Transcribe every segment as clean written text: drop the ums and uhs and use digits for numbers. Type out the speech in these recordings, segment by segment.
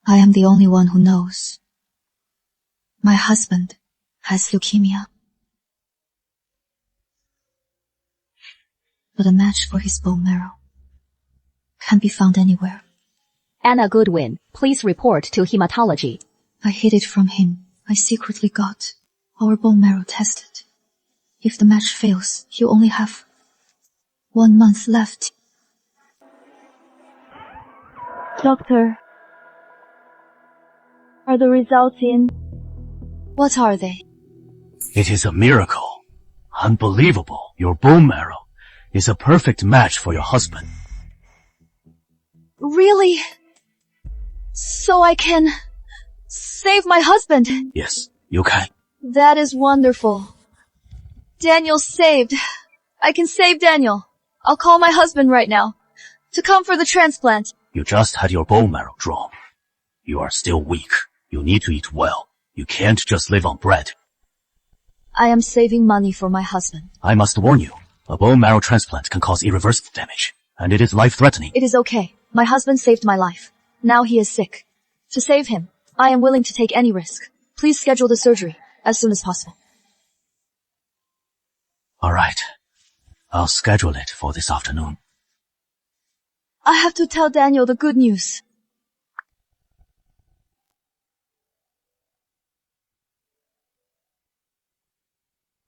I am the only one who knows. My husband has leukemia. But a match for his bone marrow can't be found anywhere. Anna Goodwin, please report to hematology. I hid it from him. I secretly got our bone marrow tested. If the match fails, you only have 1 month left. Doctor, are the results in? What are they? It is a miracle. Unbelievable. Your bone marrow is a perfect match for your husband. Really? So I can save my husband? Yes, you can. That is wonderful. Daniel's saved. I can save Daniel. I'll call my husband right now to come for the transplant. You just had your bone marrow drawn. You are still weak. You need to eat well. You can't just live on bread. I am saving money for my husband. I must warn you, a bone marrow transplant can cause irreversible damage, and it is life-threatening. It is okay. My husband saved my life. Now he is sick. To save him, I am willing to take any risk. Please schedule the surgery as soon as possible. All right. I'll schedule it for this afternoon. I have to tell Daniel the good news.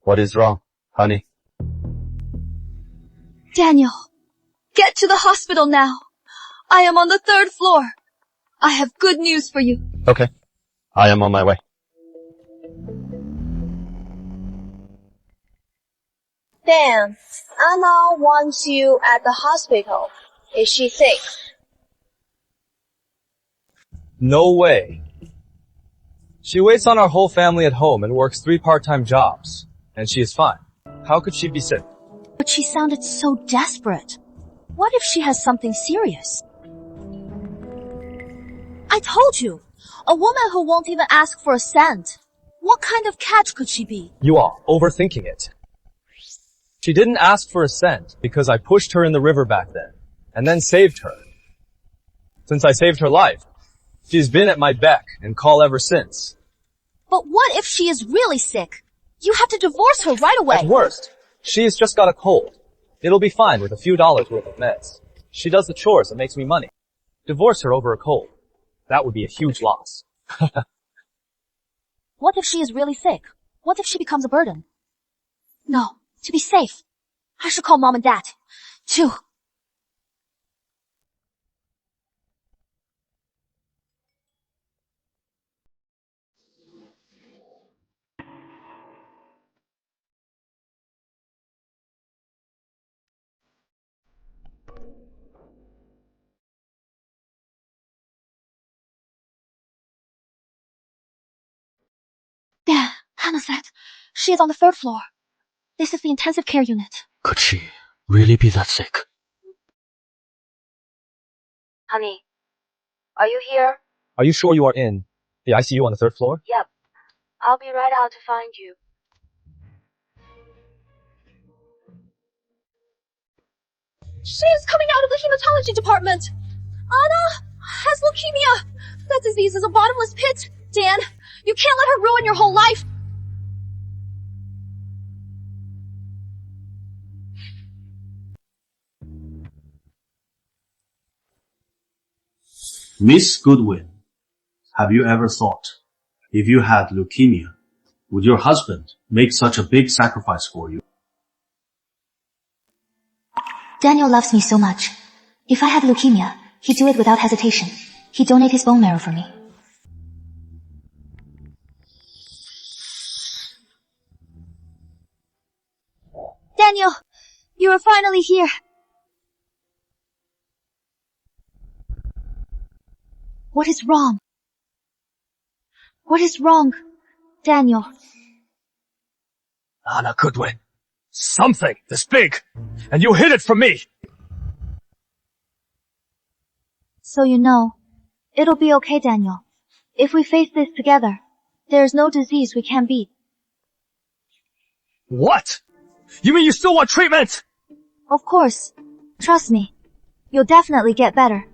What is wrong, honey? Daniel, get to the hospital now. I am on the 3rd floor. I have good news for you. Okay. I am on my way. Dan, Anna wants you at the hospital. Is she sick? No way. She waits on our whole family at home and works 3 part-time jobs. And she is fine. How could she be sick? But she sounded so desperate. What if she has something serious? I told you, a woman who won't even ask for a cent. What kind of catch could she be? You are overthinking it. She didn't ask for a cent because I pushed her in the river back then, and then saved her. Since I saved her life, she's been at my beck and call ever since. But what if she is really sick? You have to divorce her right away. At worst, she has just got a cold. It'll be fine with a few dollars worth of meds. She does the chores and makes me money. Divorce her over a cold. That would be a huge loss. What if she is really sick? What if she becomes a burden? No, to be safe, I should call Mom and Dad, too. Dad, Hannah said she is on the 3rd floor. This is the intensive care unit. Could she really be that sick? Honey, are you here? Are you sure you are in the ICU on the 3rd floor? Yep. I'll be right out to find you. She is coming out of the hematology department. Anna has leukemia. That disease is a bottomless pit. Dan, you can't let her ruin your whole life. Miss Goodwin, have you ever thought, if you had leukemia, would your husband make such a big sacrifice for you? Daniel loves me so much. If I had leukemia, he'd do it without hesitation. He'd donate his bone marrow for me. Daniel, you are finally here. What is wrong? What is wrong, Daniel? Anna Goodwin. Something this big. And you hid it from me. So you know, it'll be okay, Daniel. If we face this together, there's no disease we can't beat. What? You mean you still want treatment? Of course. Trust me. You'll definitely get better.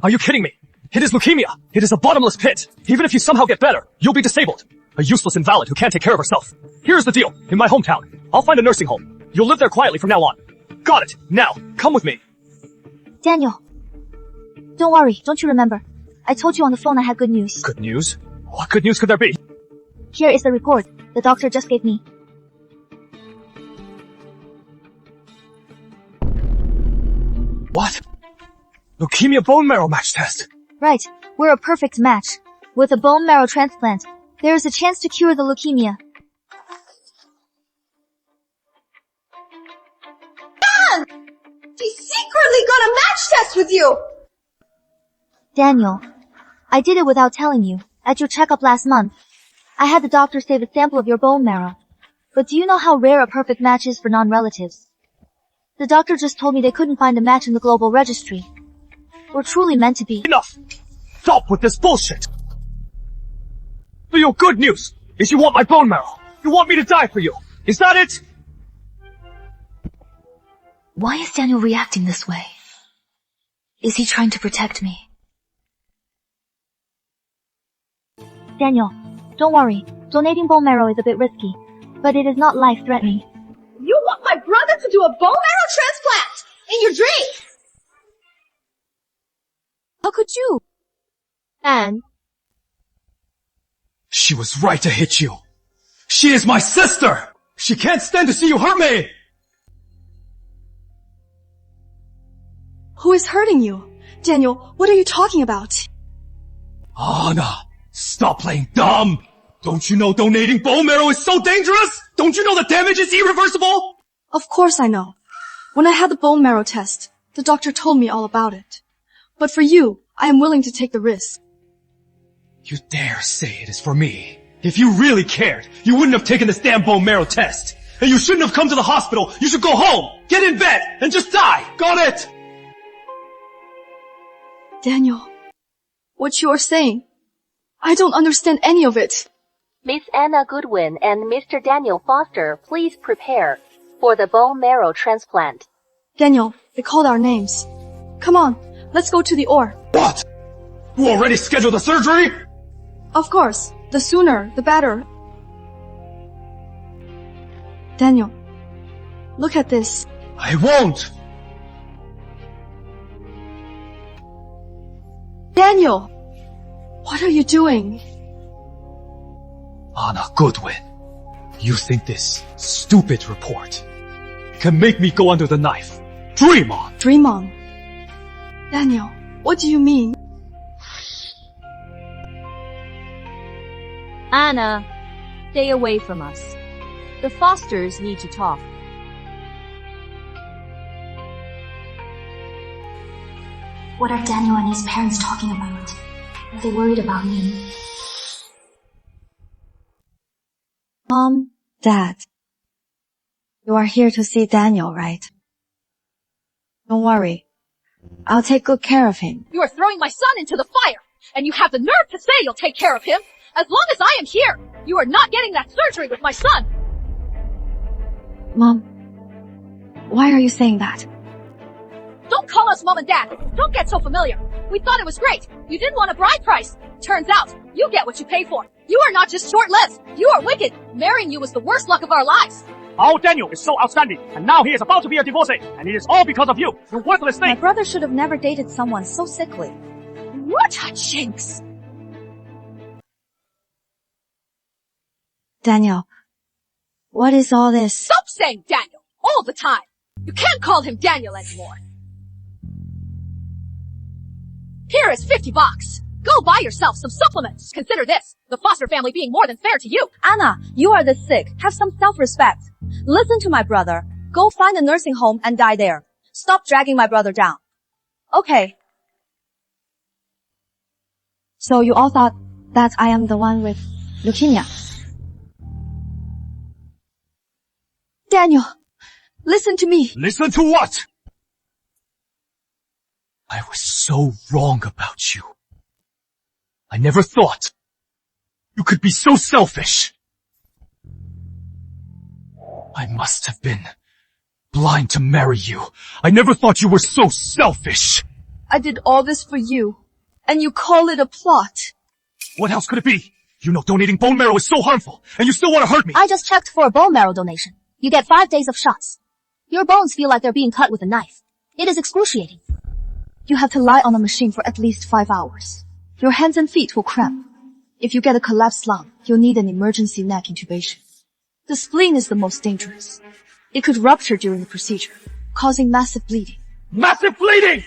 Are you kidding me? It is leukemia. It is a bottomless pit. Even if you somehow get better, you'll be disabled. A useless invalid who can't take care of herself. Here's the deal. In my hometown, I'll find a nursing home. You'll live there quietly from now on. Got it. Now, come with me. Daniel. Don't worry, don't you remember? I told you on the phone I had good news. Good news? What good news could there be? Here is the report the doctor just gave me. What? Leukemia bone marrow match test. Right, we're a perfect match. With a bone marrow transplant, there is a chance to cure the leukemia. She secretly got a match test with you! Daniel, I did it without telling you. At your checkup last month, I had the doctor save a sample of your bone marrow. But do you know how rare a perfect match is for non-relatives? The doctor just told me they couldn't find a match in the global registry. We're truly meant to be. Enough! Stop with this bullshit! So your good news is you want my bone marrow. You want me to die for you. Is that it? Why is Daniel reacting this way? Is he trying to protect me? Daniel, don't worry. Donating bone marrow is a bit risky, but it is not life-threatening. You want my brother to do a bone marrow transplant! In your dreams! How could you? And? She was right to hit you. She is my sister! She can't stand to see you hurt me! Who is hurting you? Daniel, what are you talking about? Anna, stop playing dumb! Don't you know donating bone marrow is so dangerous? Don't you know the damage is irreversible? Of course I know. When I had the bone marrow test, the doctor told me all about it. But for you, I am willing to take the risk. You dare say it is for me? If you really cared, you wouldn't have taken this damn bone marrow test. And you shouldn't have come to the hospital. You should go home, get in bed, and just die. Got it? Daniel, what you are saying, I don't understand any of it. Miss Anna Goodwin and Mr. Daniel Foster, please prepare for the bone marrow transplant. Daniel, they called our names. Come on, let's go to the OR. What? You already scheduled the surgery? Of course, the sooner, the better. Daniel, look at this. I won't! Daniel! What are you doing? Anna Goodwin, you think this stupid report can make me go under the knife? Dream on! Dream on. Daniel, what do you mean? Anna, stay away from us. The Fosters need to talk. What are Daniel and his parents talking about? Are they worried about me? Mom, Dad. You are here to see Daniel, right? Don't worry. I'll take good care of him. You are throwing my son into the fire, and you have the nerve to say you'll take care of him. As long as I am here, you are not getting that surgery with my son. Mom, why are you saying that? Don't call us Mom and Dad. Don't get so familiar. We thought it was great. You didn't want a bride price. Turns out, you get what you pay for. You are not just short-lived. You are wicked. Marrying you was the worst luck of our lives. Our Daniel is so outstanding, and now he is about to be a divorcee, and it is all because of you, you worthless thing! My brother should have never dated someone so sickly. What a jinx! Daniel, what is all this? Stop saying Daniel all the time. You can't call him Daniel anymore. Here is $50. Go buy yourself some supplements. Consider this, the Foster family being more than fair to you. Anna, you are this sick. Have some self-respect. Listen to my brother. Go find a nursing home and die there. Stop dragging my brother down. Okay. So you all thought that I am the one with leukemia? Daniel, listen to me. Listen to what? I was so wrong about you. I never thought you could be so selfish. I must have been blind to marry you. I never thought you were so selfish. I did all this for you, And you call it a plot? What else could it be? You know donating bone marrow is so harmful, and you still want to hurt me. I just checked for a bone marrow donation. You get 5 days of shots. Your bones feel like they're being cut with a knife. It is excruciating. You have to lie on a machine for at least 5 hours. Your hands and feet will cramp. If you get a collapsed lung, you'll need an emergency neck intubation. The spleen is the most dangerous. It could rupture during the procedure, causing massive bleeding. Massive bleeding!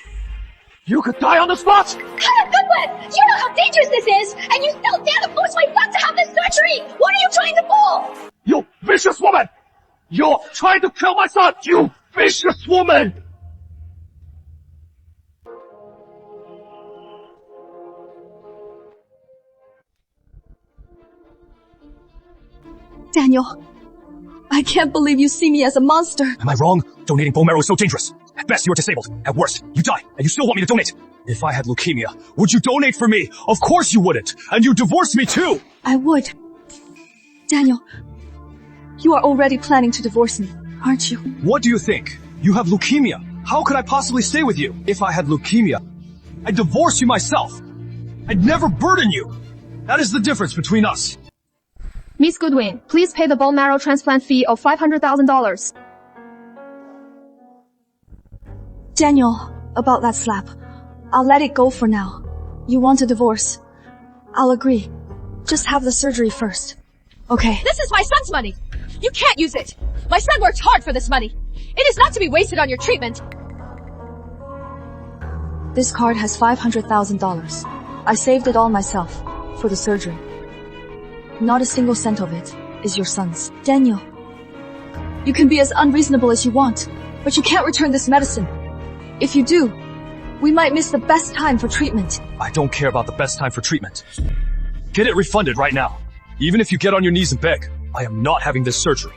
You could die on the spot! Colonel Goodwin! You know how dangerous this is, and you still dare to force my son to have this surgery! What are you trying to pull? You vicious woman! You're trying to kill my son! You vicious woman! Daniel, I can't believe you see me as a monster. Am I wrong? Donating bone marrow is so dangerous. At best, you're disabled. At worst, you die, and you still want me to donate. If I had leukemia, would you donate for me? Of course you wouldn't. And you divorce me too. I would. Daniel, you are already planning to divorce me, aren't you? What do you think? You have leukemia. How could I possibly stay with you? If I had leukemia, I'd divorce you myself. I'd never burden you. That is the difference between us. Miss Goodwin, please pay the bone marrow transplant fee of $500,000. Daniel, about that slap. I'll let it go for now. You want a divorce? I'll agree. Just have the surgery first. Okay. This is my son's money. You can't use it. My son worked hard for this money. It is not to be wasted on your treatment. This card has $500,000. I saved it all myself, for the surgery. Not a single cent of it is your son's. Daniel, you can be as unreasonable as you want, but you can't return this medicine. If you do, we might miss the best time for treatment. I don't care about the best time for treatment. Get it refunded right now. Even if you get on your knees and beg, I am not having this surgery.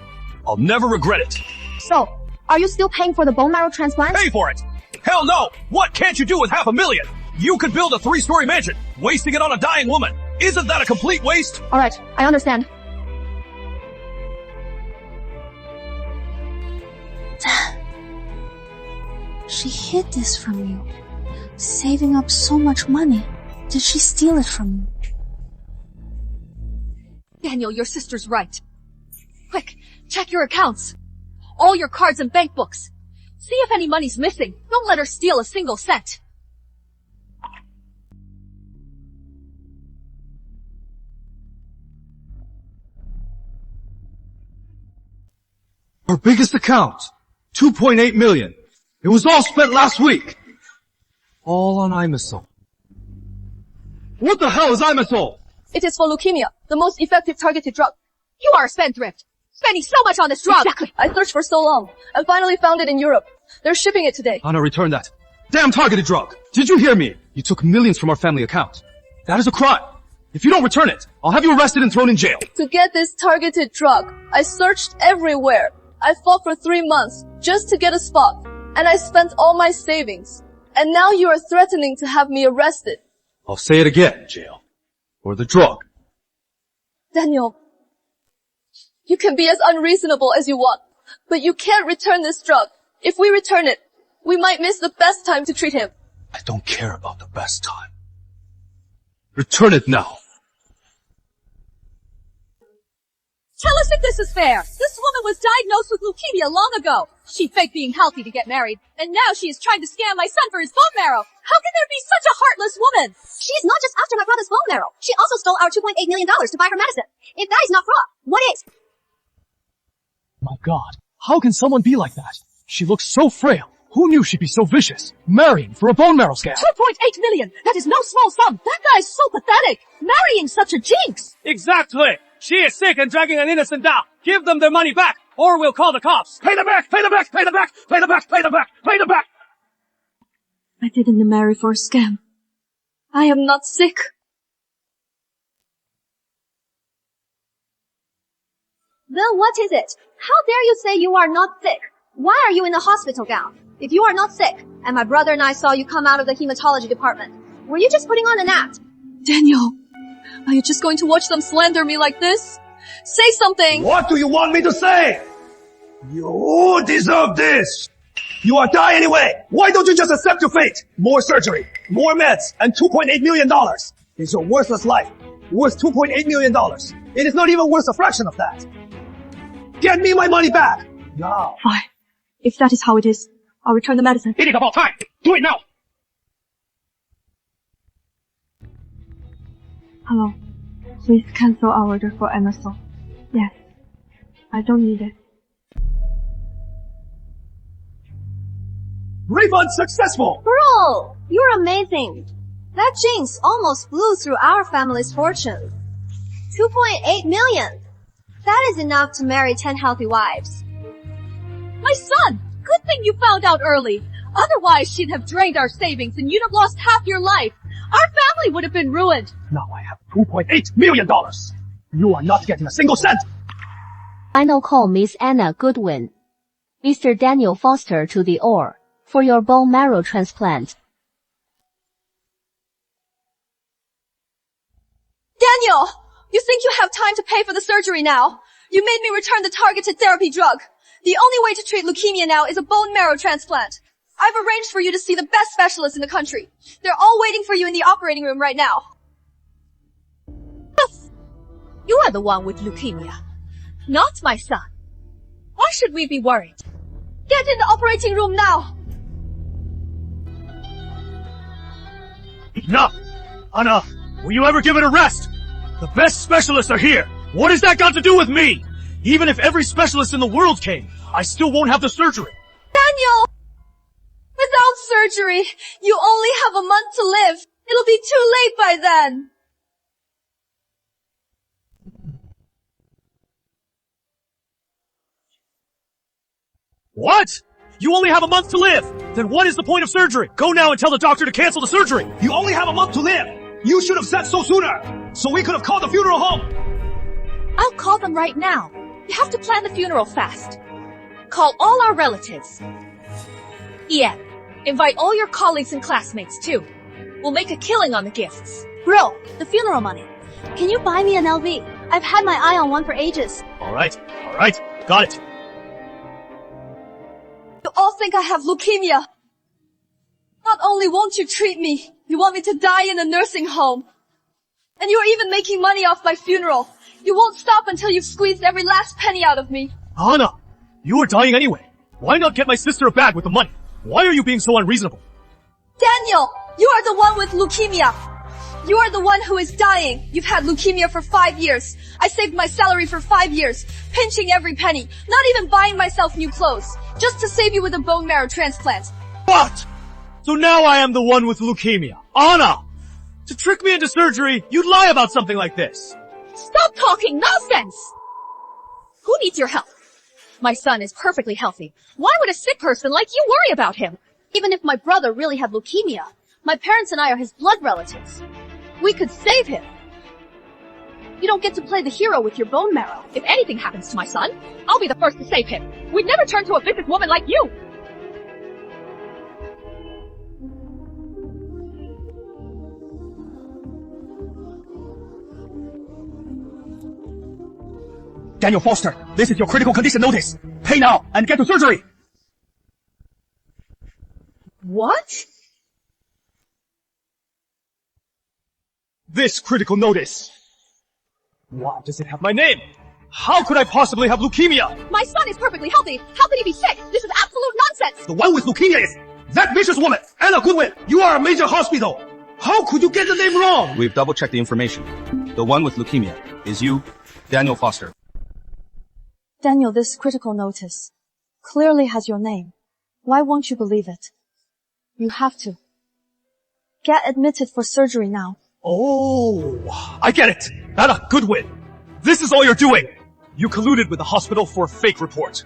I'll never regret it. So, are you still paying for the bone marrow transplant? Pay for it! Hell no! What can't you do with $500,000? You could build a 3-story mansion, wasting it on a dying woman. Isn't that a complete waste? Alright, I understand. She hid this from you. Saving up so much money. Did she steal it from you? Daniel, your sister's right. Quick, check your accounts. All your cards and bank books. See if any money's missing. Don't let her steal a single cent. Our biggest account, $2.8 million. It was all spent last week. All on Imisol. What the hell is Imisol? It is for leukemia, the most effective targeted drug. You are a spendthrift, spending so much on this drug. Exactly. I searched for so long, and finally found it in Europe. They're shipping it today. Anna, return that. Damn targeted drug. Did you hear me? You took millions from our family account. That is a crime. If you don't return it, I'll have you arrested and thrown in jail. To get this targeted drug, I searched everywhere. I fought for 3 months just to get a spot, and I spent all my savings. And now you are threatening to have me arrested. I'll say it again, jail. Or the drug. Daniel, you can be as unreasonable as you want, but you can't return this drug. If we return it, we might miss the best time to treat him. I don't care about the best time. Return it now. Tell us if this is fair. This woman was diagnosed with leukemia long ago. She faked being healthy to get married, and now she is trying to scam my son for his bone marrow. How can there be such a heartless woman? She is not just after my brother's bone marrow. She also stole our $2.8 million to buy her medicine. If that is not fraud, what is? My God, how can someone be like that? She looks so frail. Who knew she'd be so vicious? Marrying for a bone marrow scam. $2.8 million. That is no small sum. That guy is so pathetic. Marrying such a jinx. Exactly. She is sick and dragging an innocent down. Give them their money back, or we'll call the cops. Pay them back! Pay them back! Pay them back! Pay them back! Pay them back! Pay them back! I didn't marry for a scam. I am not sick. Then what is it? How dare you say you are not sick? Why are you in a hospital gown? If you are not sick, and my brother and I saw you come out of the hematology department, were you just putting on an act? Daniel, are you just going to watch them slander me like this? Say something! What do you want me to say? You deserve this! You are dying anyway! Why don't you just accept your fate? More surgery, more meds, and $2.8 million. Is your worthless life worth $2.8 million? It is not even worth a fraction of that. Get me my money back! Now. Fine. If that is how it is, I'll return the medicine. It is about time! Do it now! Hello. Please cancel our order for Emerson. Yes. I don't need it. Refund successful! Bro, you're amazing. That jinx almost blew through our family's fortune. 2.8 million. That is enough to marry 10 healthy wives. My son! Good thing you found out early. Otherwise, she'd have drained our savings and you'd have lost half your life. Our family would have been ruined. Now I have $2.8 million. You are not getting a single cent. Final call Miss Anna Goodwin. Mr. Daniel Foster to the OR for your bone marrow transplant. Daniel! You think you have time to pay for the surgery now? You made me return the targeted therapy drug. The only way to treat leukemia now is a bone marrow transplant. I've arranged for you to see the best specialists in the country. They're all waiting for you in the operating room right now. You are the one with leukemia, not my son. Why should we be worried? Get in the operating room now! Enough! Anna, will you ever give it a rest? The best specialists are here. What has that got to do with me? Even if every specialist in the world came, I still won't have the surgery. Daniel! Without surgery, you only have a month to live. It'll be too late by then. What? You only have a month to live! Then what is the point of surgery? Go now and tell the doctor to cancel the surgery! You only have a month to live! You should have said so sooner! So we could have called the funeral home! I'll call them right now. You have to plan the funeral fast. Call all our relatives. Ian, invite all your colleagues and classmates too. We'll make a killing on the gifts. Bro, the funeral money. Can you buy me an LV? I've had my eye on one for ages. Alright, got it. You all think I have leukemia. Not only won't you treat me, you want me to die in a nursing home. And you're even making money off my funeral. You won't stop until you've squeezed every last penny out of me. Anna, you are dying anyway. Why not get my sister a bag with the money? Why are you being so unreasonable? Daniel, you are the one with leukemia. You are the one who is dying. You've had leukemia for 5 years. I saved my salary for 5 years, pinching every penny, not even buying myself new clothes, just to save you with a bone marrow transplant. What? So now I am the one with leukemia. Anna! To trick me into surgery, you'd lie about something like this. Stop talking nonsense! Who needs your help? My son is perfectly healthy. Why would a sick person like you worry about him? Even if my brother really had leukemia, my parents and I are his blood relatives. We could save him. You don't get to play the hero with your bone marrow. If anything happens to my son, I'll be the first to save him. We'd never turn to a businesswoman like you. Daniel Foster, this is your critical condition notice. Pay now and get to surgery. What? This critical notice. Why does it have my name? How could I possibly have leukemia? My son is perfectly healthy. How could he be sick? This is absolute nonsense. The one with leukemia is that vicious woman, Anna Goodwin. You are a major hospital. How could you get the name wrong? We've double-checked the information. The one with leukemia is you, Daniel Foster. Daniel, this critical notice clearly has your name. Why won't you believe it? You have to. Get admitted for surgery now. Oh, I get it. Anna Goodwin. This is all you're doing. You colluded with the hospital for a fake report.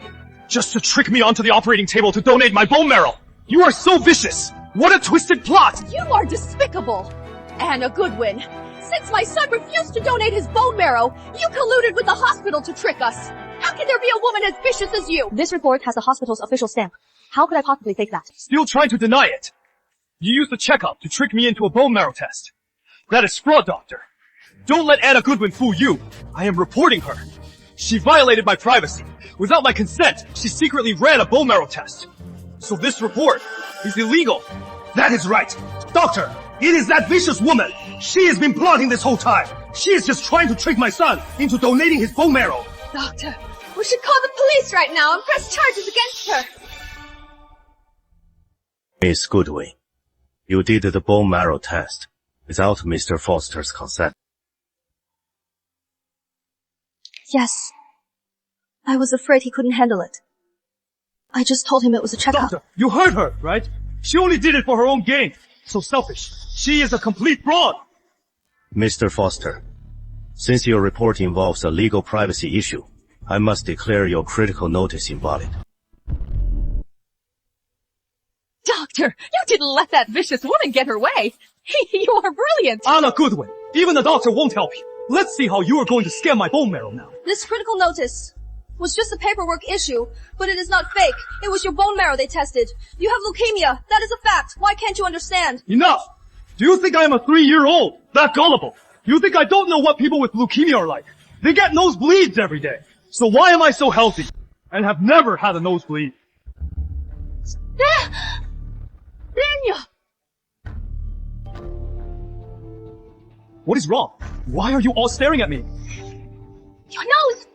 Just to trick me onto the operating table to donate my bone marrow. You are so vicious. What a twisted plot. You are despicable. Anna Goodwin. Since my son refused to donate his bone marrow, you colluded with the hospital to trick us. How can there be a woman as vicious as you? This report has the hospital's official stamp. How could I possibly fake that? Still trying to deny it. You used the checkup to trick me into a bone marrow test. That is fraud, doctor. Don't let Anna Goodwin fool you. I am reporting her. She violated my privacy. Without my consent, she secretly ran a bone marrow test. So this report is illegal. That is right. Doctor, it is that vicious woman. She has been plotting this whole time. She is just trying to trick my son into donating his bone marrow. Doctor, we should call the police right now and press charges against her. Miss Goodwin, you did the bone marrow test without Mr. Foster's consent. Yes. I was afraid he couldn't handle it. I just told him it was a checkup. Doctor, you heard her, right? She only did it for her own gain. So selfish. She is a complete fraud. Mr. Foster, since your report involves a legal privacy issue, I must declare your critical notice invalid. Doctor, you didn't let that vicious woman get her way. You are brilliant. Anna Goodwin, even the doctor won't help you. Let's see how you are going to scam my bone marrow now. This critical notice was just a paperwork issue, but it is not fake. It was your bone marrow they tested. You have leukemia. That is a fact. Why can't you understand? Enough! Do you think I am a 3-year-old? That gullible? You think I don't know what people with leukemia are like? They get nosebleeds every day. So why am I so healthy and have never had a nosebleed? Daniel! What is wrong? Why are you all staring at me? Your nose!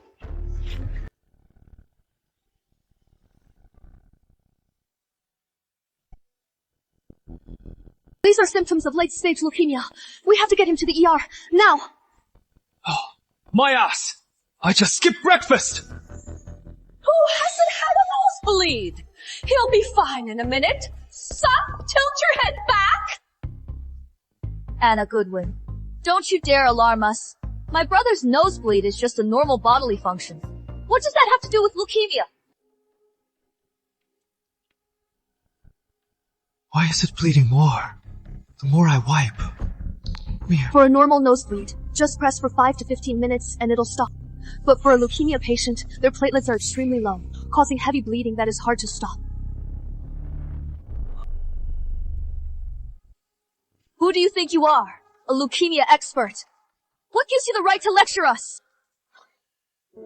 These are symptoms of late-stage leukemia. We have to get him to the ER, now. Oh, my ass! I just skipped breakfast! Who hasn't had a nosebleed? He'll be fine in a minute. Son, tilt your head back! Anna Goodwin, don't you dare alarm us. My brother's nosebleed is just a normal bodily function. What does that have to do with leukemia? Why is it bleeding more? The more I wipe. Weird. For a normal nosebleed, just press for 5 to 15 minutes and it'll stop. But for a leukemia patient, their platelets are extremely low, causing heavy bleeding that is hard to stop. Who do you think you are? A leukemia expert. What gives you the right to lecture us?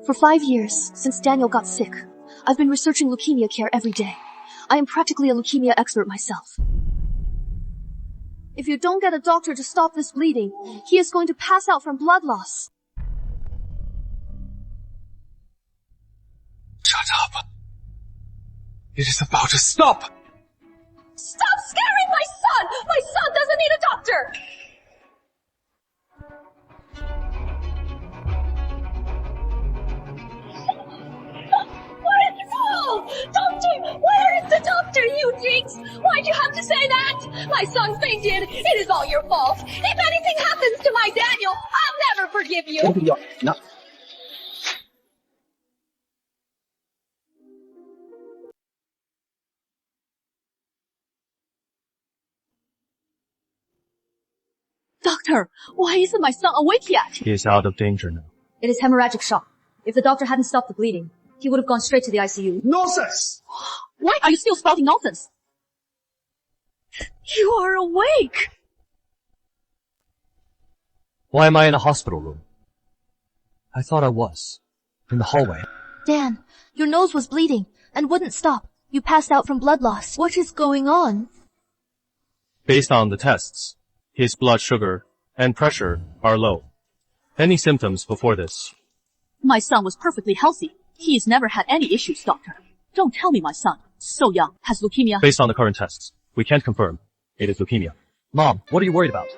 For 5 years, since Daniel got sick, I've been researching leukemia care every day. I am practically a leukemia expert myself. If you don't get a doctor to stop this bleeding, he is going to pass out from blood loss. Shut up. It is about to stop. Stop scaring my son! My son doesn't need a doctor! What is wrong? Doctor! Where is the doctor, you jinx? Why'd you have to say that? My son fainted. It is all your fault. If anything happens to my Daniel, I'll never forgive you. No. Doctor, why isn't my son awake yet? He is out of danger now. It is hemorrhagic shock. If the doctor hadn't stopped the bleeding, he would have gone straight to the ICU. Nonsense! Why are you still spouting nonsense? You are awake! Why am I in a hospital room? I thought I was. In the hallway. Dan, your nose was bleeding and wouldn't stop. You passed out from blood loss. What is going on? Based on the tests, his blood sugar and pressure are low. Any symptoms before this? My son was perfectly healthy. He's never had any issues, doctor. Don't tell me my son, so young, has leukemia. Based on the current tests, we can't confirm it is leukemia. Mom, what are you worried about?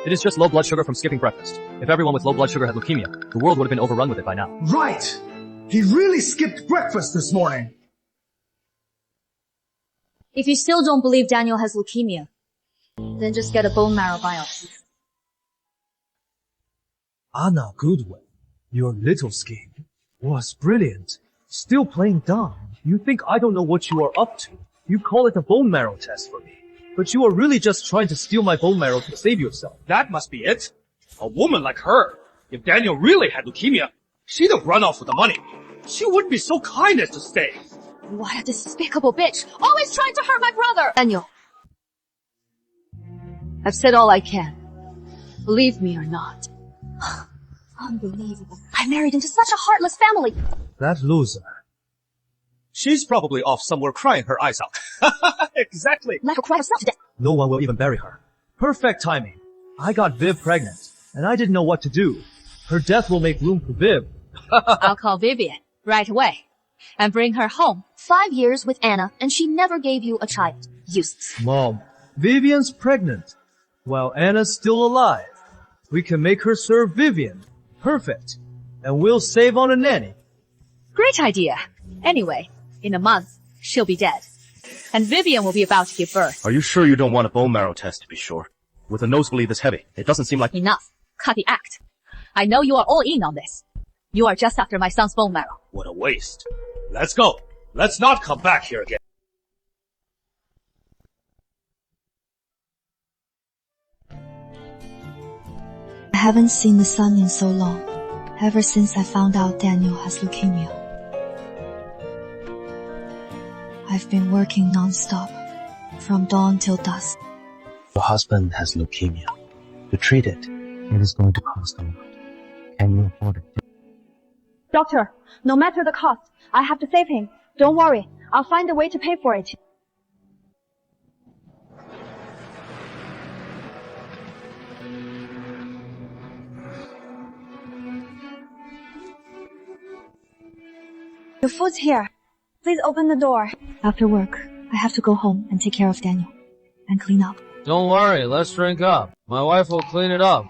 It is just low blood sugar from skipping breakfast. If everyone with low blood sugar had leukemia, the world would have been overrun with it by now. Right! He really skipped breakfast this morning. If you still don't believe Daniel has leukemia, then just get a bone marrow biopsy. Anna Goodwin, your little scheme was brilliant. Still playing dumb. You think I don't know what you are up to. You call it a bone marrow test for me. But you are really just trying to steal my bone marrow to save yourself. That must be it. A woman like her. If Daniel really had leukemia, she'd have run off with the money. She wouldn't be so kind as to stay. What a despicable bitch! Always trying to hurt my brother! Daniel, I've said all I can. Believe me or not. Unbelievable. I married into such a heartless family. That loser. She's probably off somewhere crying her eyes out. Exactly. Let her cry herself to death. No one will even bury her. Perfect timing. I got Viv pregnant, and I didn't know what to do. Her death will make room for Viv. I'll call Vivian right away and bring her home. 5 years with Anna, and she never gave you a child. Useless. Mom, Vivian's pregnant, while Anna's still alive. We can make her serve Vivian. Perfect. And we'll save on a nanny. Great idea. Anyway, in a month, she'll be dead. And Vivian will be about to give birth. Are you sure you don't want a bone marrow test to be sure? With a nosebleed this heavy, it doesn't seem like— Enough. Cut the act. I know you are all in on this. You are just after my son's bone marrow. What a waste. Let's go. Let's not come back here again. I haven't seen the sun in so long, ever since I found out Daniel has leukemia. I've been working non-stop, from dawn till dusk. Your husband has leukemia. To treat it, it is going to cost a lot. Can you afford it? Doctor, no matter the cost, I have to save him. Don't worry, I'll find a way to pay for it. Your food's here. Please open the door. After work, I have to go home and take care of Daniel. And clean up. Don't worry, let's drink up. My wife will clean it up.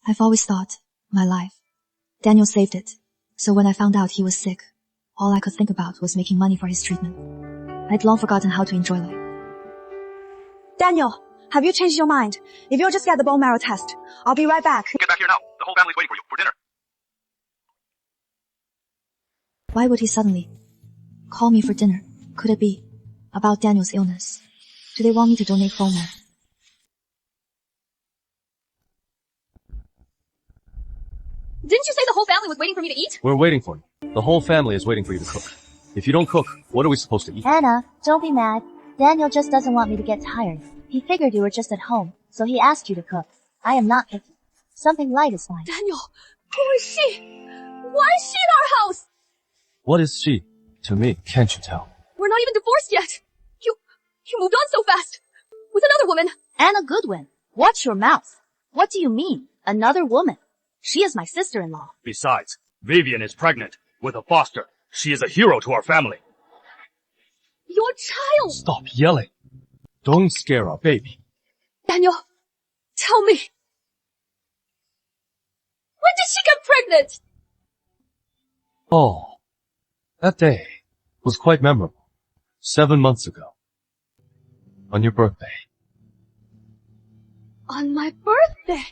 I've always thought, my life. Daniel saved it. So when I found out he was sick, all I could think about was making money for his treatment. I'd long forgotten how to enjoy life. Daniel, have you changed your mind? If you'll just get the bone marrow test, I'll be right back. Get back here now. The whole family's waiting for you for dinner. Why would he suddenly call me for dinner? Could it be about Daniel's illness? Do they want me to donate bone marrow? Didn't you say the whole family was waiting for me to eat? We're waiting for you. The whole family is waiting for you to cook. If you don't cook, what are we supposed to eat? Anna, don't be mad. Daniel just doesn't want me to get tired. He figured you were just at home, so he asked you to cook. I am not picky. Something light is fine. Daniel, who is she? Why is she in our house? What is she? To me, can't you tell? We're not even divorced yet. You moved on so fast. With another woman. Anna Goodwin, watch your mouth. What do you mean? Another woman? She is my sister-in-law. Besides, Vivian is pregnant with a foster. She is a hero to our family. Your child! Stop yelling. Don't scare our baby. Daniel, tell me. When did she get pregnant? Oh, that day was quite memorable. 7 months ago. On your birthday. On my birthday?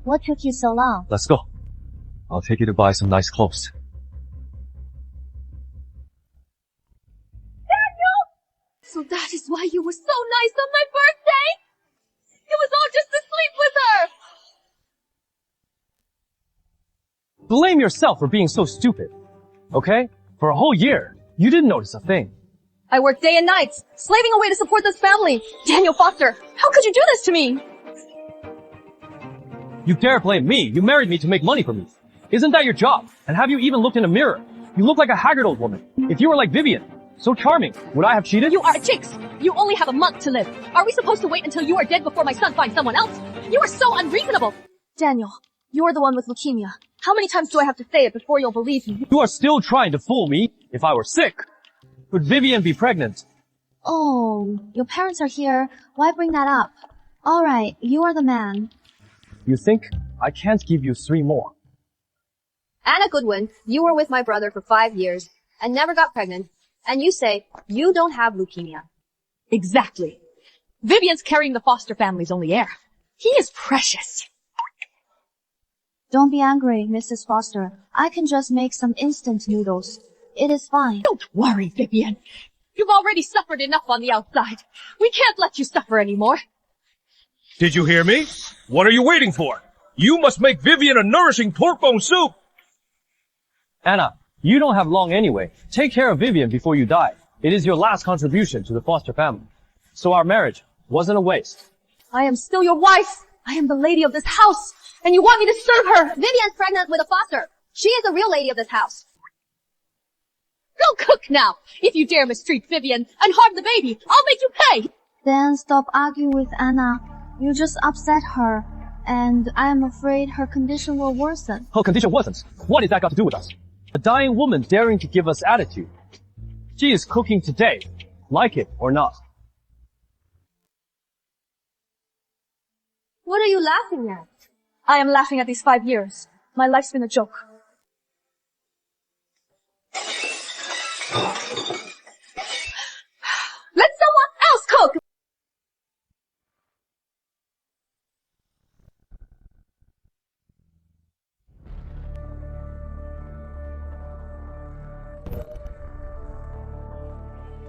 What took you so long? Let's go. I'll take you to buy some nice clothes. Daniel! So that is why you were so nice on my birthday? It was all just to sleep with her! Blame yourself for being so stupid. Okay? For a whole year, you didn't notice a thing. I work day and night, slaving away to support this family. Daniel Foster, how could you do this to me? You dare blame me? You married me to make money for me. Isn't that your job? And have you even looked in a mirror? You look like a haggard old woman. If you were like Vivian, so charming, would I have cheated? You are a jinx! You only have a month to live. Are we supposed to wait until you are dead before my son finds someone else? You are so unreasonable! Daniel, you're the one with leukemia. How many times do I have to say it before you'll believe me? You are still trying to fool me. If I were sick, could Vivian be pregnant? Oh, your parents are here. Why bring that up? Alright, you are the man. You think I can't give you 3 more? Anna Goodwin, you were with my brother for 5 years and never got pregnant, and you say you don't have leukemia. Exactly. Vivian's carrying the Foster family's only heir. He is precious. Don't be angry, Mrs. Foster. I can just make some instant noodles. It is fine. Don't worry, Vivian. You've already suffered enough on the outside. We can't let you suffer anymore. Did you hear me? What are you waiting for? You must make Vivian a nourishing pork bone soup! Anna, you don't have long anyway. Take care of Vivian before you die. It is your last contribution to the foster family. So our marriage wasn't a waste. I am still your wife. I am the lady of this house. And you want me to serve her. Vivian's pregnant with a foster. She is the real lady of this house. Go cook now. If you dare mistreat Vivian and harm the baby, I'll make you pay. Then stop arguing with Anna. You just upset her. And I am afraid her condition will worsen. Her condition worsens. What has that got to do with us? A dying woman daring to give us attitude. She is cooking today. Like it or not. What are you laughing at? I am laughing at these 5 years. My life's been a joke. Let someone else cook!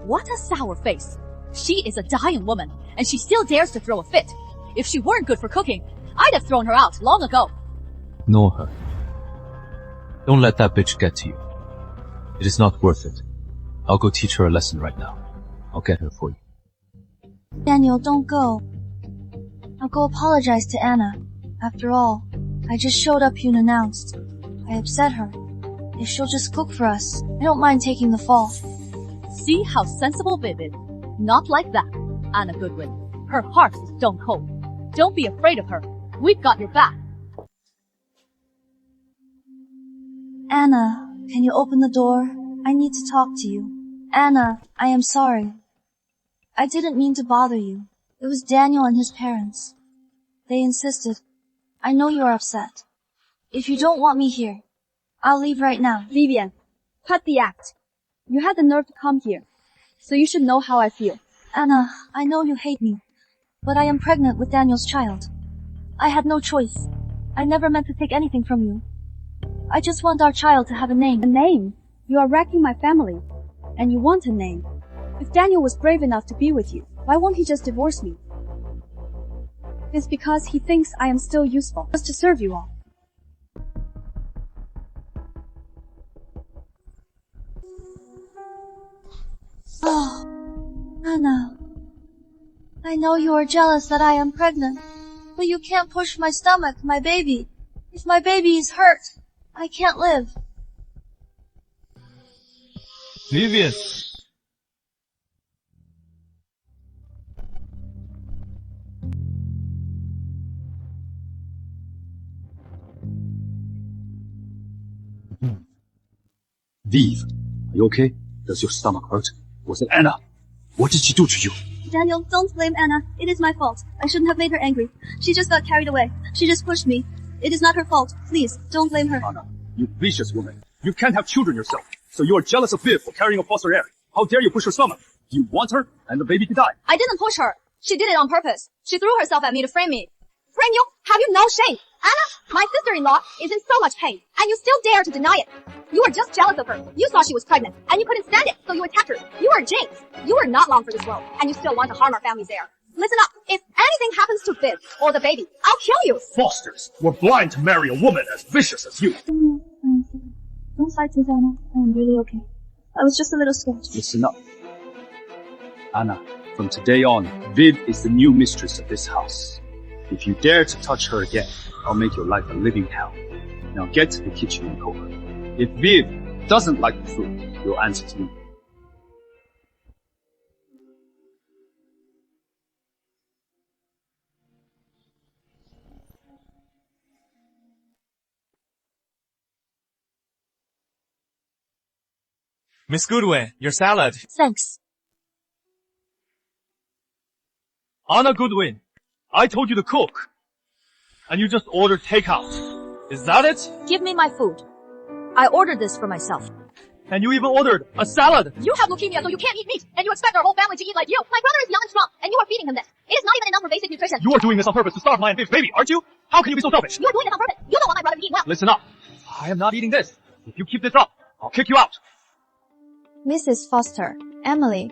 What a sour face. She is a dying woman, and she still dares to throw a fit. If she weren't good for cooking, I'd have thrown her out long ago. Ignore her. Don't let that bitch get to you. It is not worth it. I'll go teach her a lesson right now. I'll get her for you. Daniel, don't go. I'll go apologize to Anna. After all, I just showed up unannounced. I upset her. If she'll just cook for us, I don't mind taking the fall. See how sensible Viv is. Not like that, Anna Goodwin. Her heart is stone cold. Don't be afraid of her. We've got your back. Anna, can you open the door? I need to talk to you. Anna, I am sorry. I didn't mean to bother you. It was Daniel and his parents. They insisted. I know you are upset. If you don't want me here, I'll leave right now. Vivian, cut the act. You had the nerve to come here, so you should know how I feel. Anna, I know you hate me, but I am pregnant with Daniel's child. I had no choice. I never meant to take anything from you. I just want our child to have a name. A name? You are wrecking my family, and you want a name. If Daniel was brave enough to be with you, why won't he just divorce me? It's because he thinks I am still useful, just to serve you all. Oh, Anna. I know you are jealous that I am pregnant, but you can't push my stomach, my baby. If my baby is hurt, I can't live. Vivian! Viv, are you okay? Does your stomach hurt? Was it Anna? What did she do to you? Daniel, don't blame Anna. It is my fault. I shouldn't have made her angry. She just got carried away. She just pushed me. It is not her fault. Please, don't blame her. Anna, you vicious woman. You can't have children yourself. So you are jealous of Viv for carrying a foster heir. How dare you push her stomach? Do you want her and the baby to die? I didn't push her. She did it on purpose. She threw herself at me to frame me. Frame you? Have you no shame? Anna, my sister-in-law is in so much pain, and you still dare to deny it. You are just jealous of her. You saw she was pregnant, and you couldn't stand it, so you attacked her. You are James. You are not long for this world, and you still want to harm our family's heir. Listen up. If anything happens to Viv or the baby, I'll kill you. Fosters were blind to marry a woman as vicious as you. Don't fight with Anna. I am really okay. I was just a little scared. Listen up. Anna, from today on, Viv is the new mistress of this house. If you dare to touch her again, I'll make your life a living hell. Now get to the kitchen and cook. If Viv doesn't like the food, you'll answer to me. Miss Goodwin, your salad. Thanks. Anna Goodwin, I told you to cook. And you just ordered takeout. Is that it? Give me my food. I ordered this for myself. And you even ordered a salad. You have leukemia, so you can't eat meat, and you expect our whole family to eat like you. My brother is young and strong, and you are feeding him this. It is not even enough for basic nutrition. You are doing this on purpose to starve my and Viv's baby, aren't you? How can you be so selfish? You are doing this on purpose. You don't want my brother to eat well. Listen up. I am not eating this. If you keep this up, I'll kick you out. Mrs. Foster, Emily,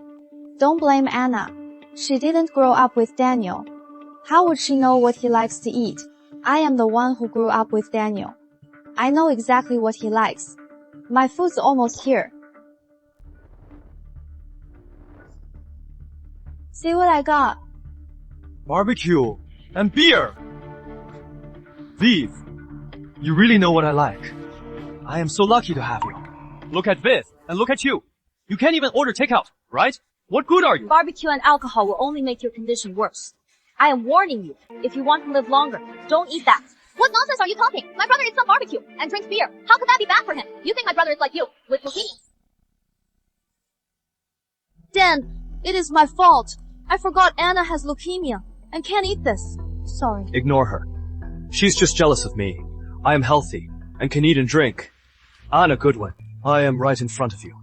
don't blame Anna. She didn't grow up with Daniel. How would she know what he likes to eat? I am the one who grew up with Daniel. I know exactly what he likes. My food's almost here. See what I got. Barbecue and beer. Viv, you really know what I like. I am so lucky to have you. Look at Viv and look at you. You can't even order takeout, right? What good are you? Barbecue and alcohol will only make your condition worse. I am warning you. If you want to live longer, don't eat that. What nonsense are you talking? My brother eats some barbecue and drinks beer. How could that be bad for him? You think my brother is like you, with leukemia? Dan, it is my fault. I forgot Anna has leukemia and can't eat this. Sorry. Ignore her. She's just jealous of me. I am healthy and can eat and drink. Anna Goodwin, I am right in front of you,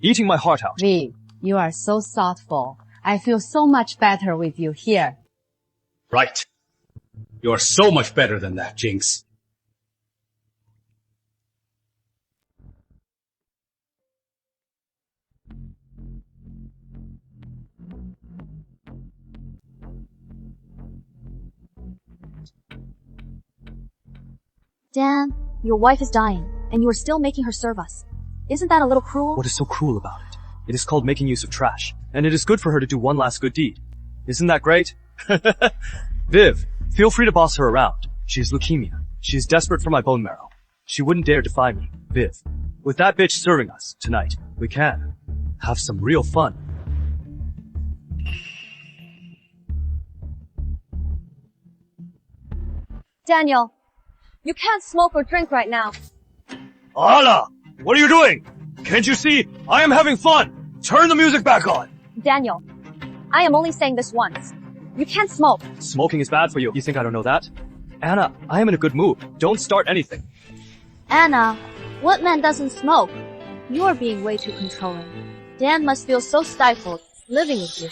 eating my heart out. Viv, you are so thoughtful. I feel so much better with you here. Right. You're so much better than that, Jinx. Dan, your wife is dying, and you are still making her serve us. Isn't that a little cruel? What is so cruel about it? It is called making use of trash, and it is good for her to do one last good deed. Isn't that great? Viv, feel free to boss her around. She has leukemia. She is desperate for my bone marrow. She wouldn't dare defy me. Viv, with that bitch serving us tonight, we can have some real fun. Daniel, you can't smoke or drink right now. Anna, what are you doing? Can't you see? I am having fun. Turn the music back on. Daniel, I am only saying this once. You can't smoke. Smoking is bad for you. You think I don't know that? Anna, I am in a good mood. Don't start anything. Anna, what man doesn't smoke? You are being way too controlling. Dan must feel so stifled living with you.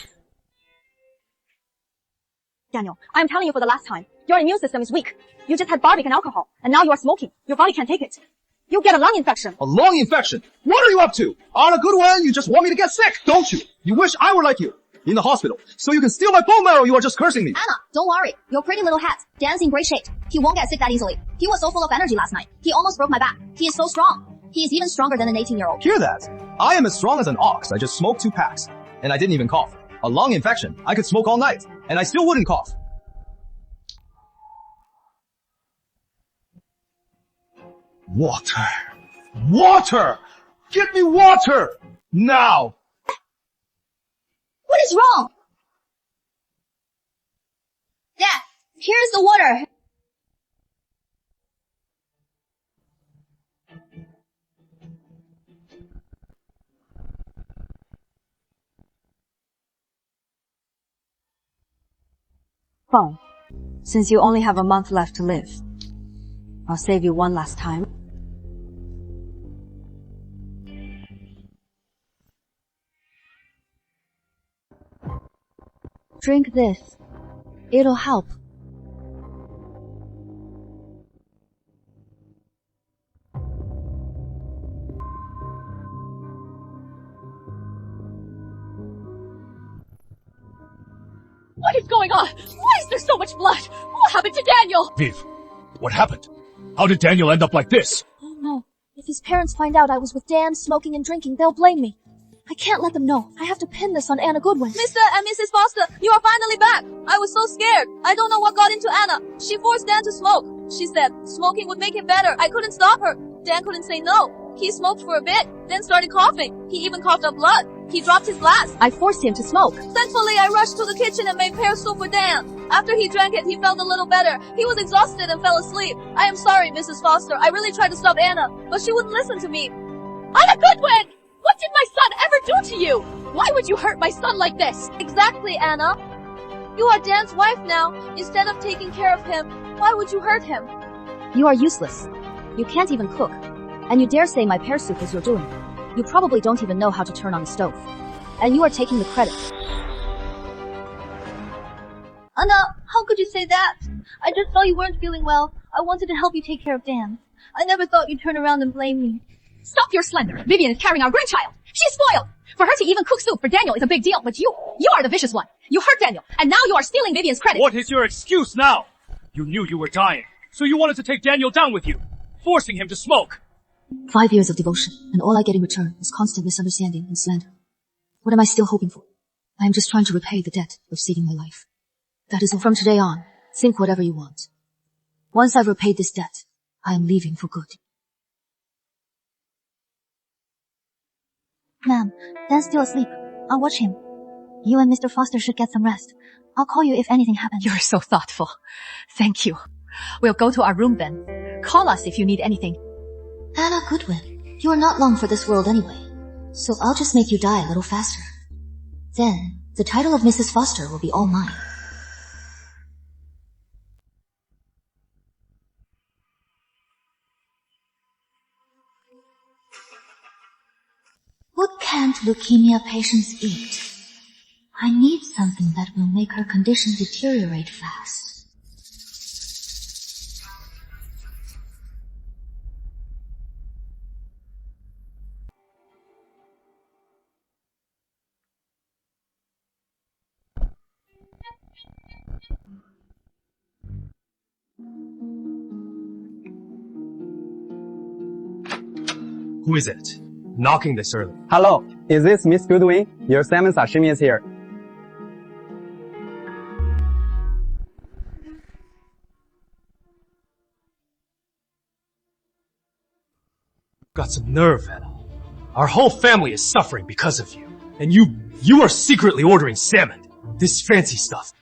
Daniel, I am telling you for the last time. Your immune system is weak. You just had barbecue and alcohol, and now you are smoking. Your body can't take it. You'll get a lung infection. A lung infection? What are you up to? Anna Goodwin, you just want me to get sick, don't you? You wish I were like you, in the hospital, so you can steal my bone marrow. You are just cursing me. Anna, don't worry. Your pretty little hat. Dan's in great shape. He won't get sick that easily. He was so full of energy last night. He almost broke my back. He is so strong. He is even stronger than an 18-year-old. Hear that? I am as strong as an ox. I just smoked 2 packs, and I didn't even cough. A lung infection, I could smoke all night, and I still wouldn't cough. Water. Water! Get me water! Now! What is wrong? Dad, here's the water. Fine. Since you only have a month left to live, I'll save you one last time. Drink this. It'll help. What is going on? Why is there so much blood? What happened to Daniel? Viv, what happened? How did Daniel end up like this? Oh no. If his parents find out I was with Dan smoking and drinking, they'll blame me. I can't let them know. I have to pin this on Anna Goodwin. Mr. and Mrs. Foster, you are finally back. I was so scared. I don't know what got into Anna. She forced Dan to smoke. She said smoking would make him better. I couldn't stop her. Dan couldn't say no. He smoked for a bit, then started coughing. He even coughed up blood. He dropped his glass. I forced him to smoke. Thankfully, I rushed to the kitchen and made pear soup for Dan. After he drank it, he felt a little better. He was exhausted and fell asleep. I am sorry, Mrs. Foster. I really tried to stop Anna, but she wouldn't listen to me. Anna Goodwin! What did my son ever do to you? Why would you hurt my son like this? Exactly, Anna. You are Dan's wife now. Instead of taking care of him, why would you hurt him? You are useless. You can't even cook. And you dare say my pear soup is your doing. You probably don't even know how to turn on the stove. And you are taking the credit. Anna, how could you say that? I just saw you weren't feeling well. I wanted to help you take care of Dan. I never thought you'd turn around and blame me. Stop your slander. Vivian is carrying our grandchild. She's spoiled. For her to even cook soup for Daniel is a big deal, but you are the vicious one. You hurt Daniel, and now you are stealing Vivian's credit. What is your excuse now? You knew you were dying, so you wanted to take Daniel down with you, forcing him to smoke. 5 years of devotion, and all I get in return is constant misunderstanding and slander. What am I still hoping for? I am just trying to repay the debt of saving my life. That is all. From today on, think whatever you want. Once I've repaid this debt, I am leaving for good. Ma'am, Dan's still asleep. I'll watch him. You and Mr. Foster should get some rest. I'll call you if anything happens. You're so thoughtful. Thank you. We'll go to our room then. Call us if you need anything. Anna Goodwin, you are not long for this world anyway, so I'll just make you die a little faster. Then, the title of Mrs. Foster will be all mine. What can't leukemia patients eat? I need something that will make her condition deteriorate fast. Who is it? Knocking this early. Hello, is this Miss Goodwin? Your salmon sashimi is here. Got some nerve, Anna. Our whole family is suffering because of you. And you are secretly ordering salmon. This fancy stuff.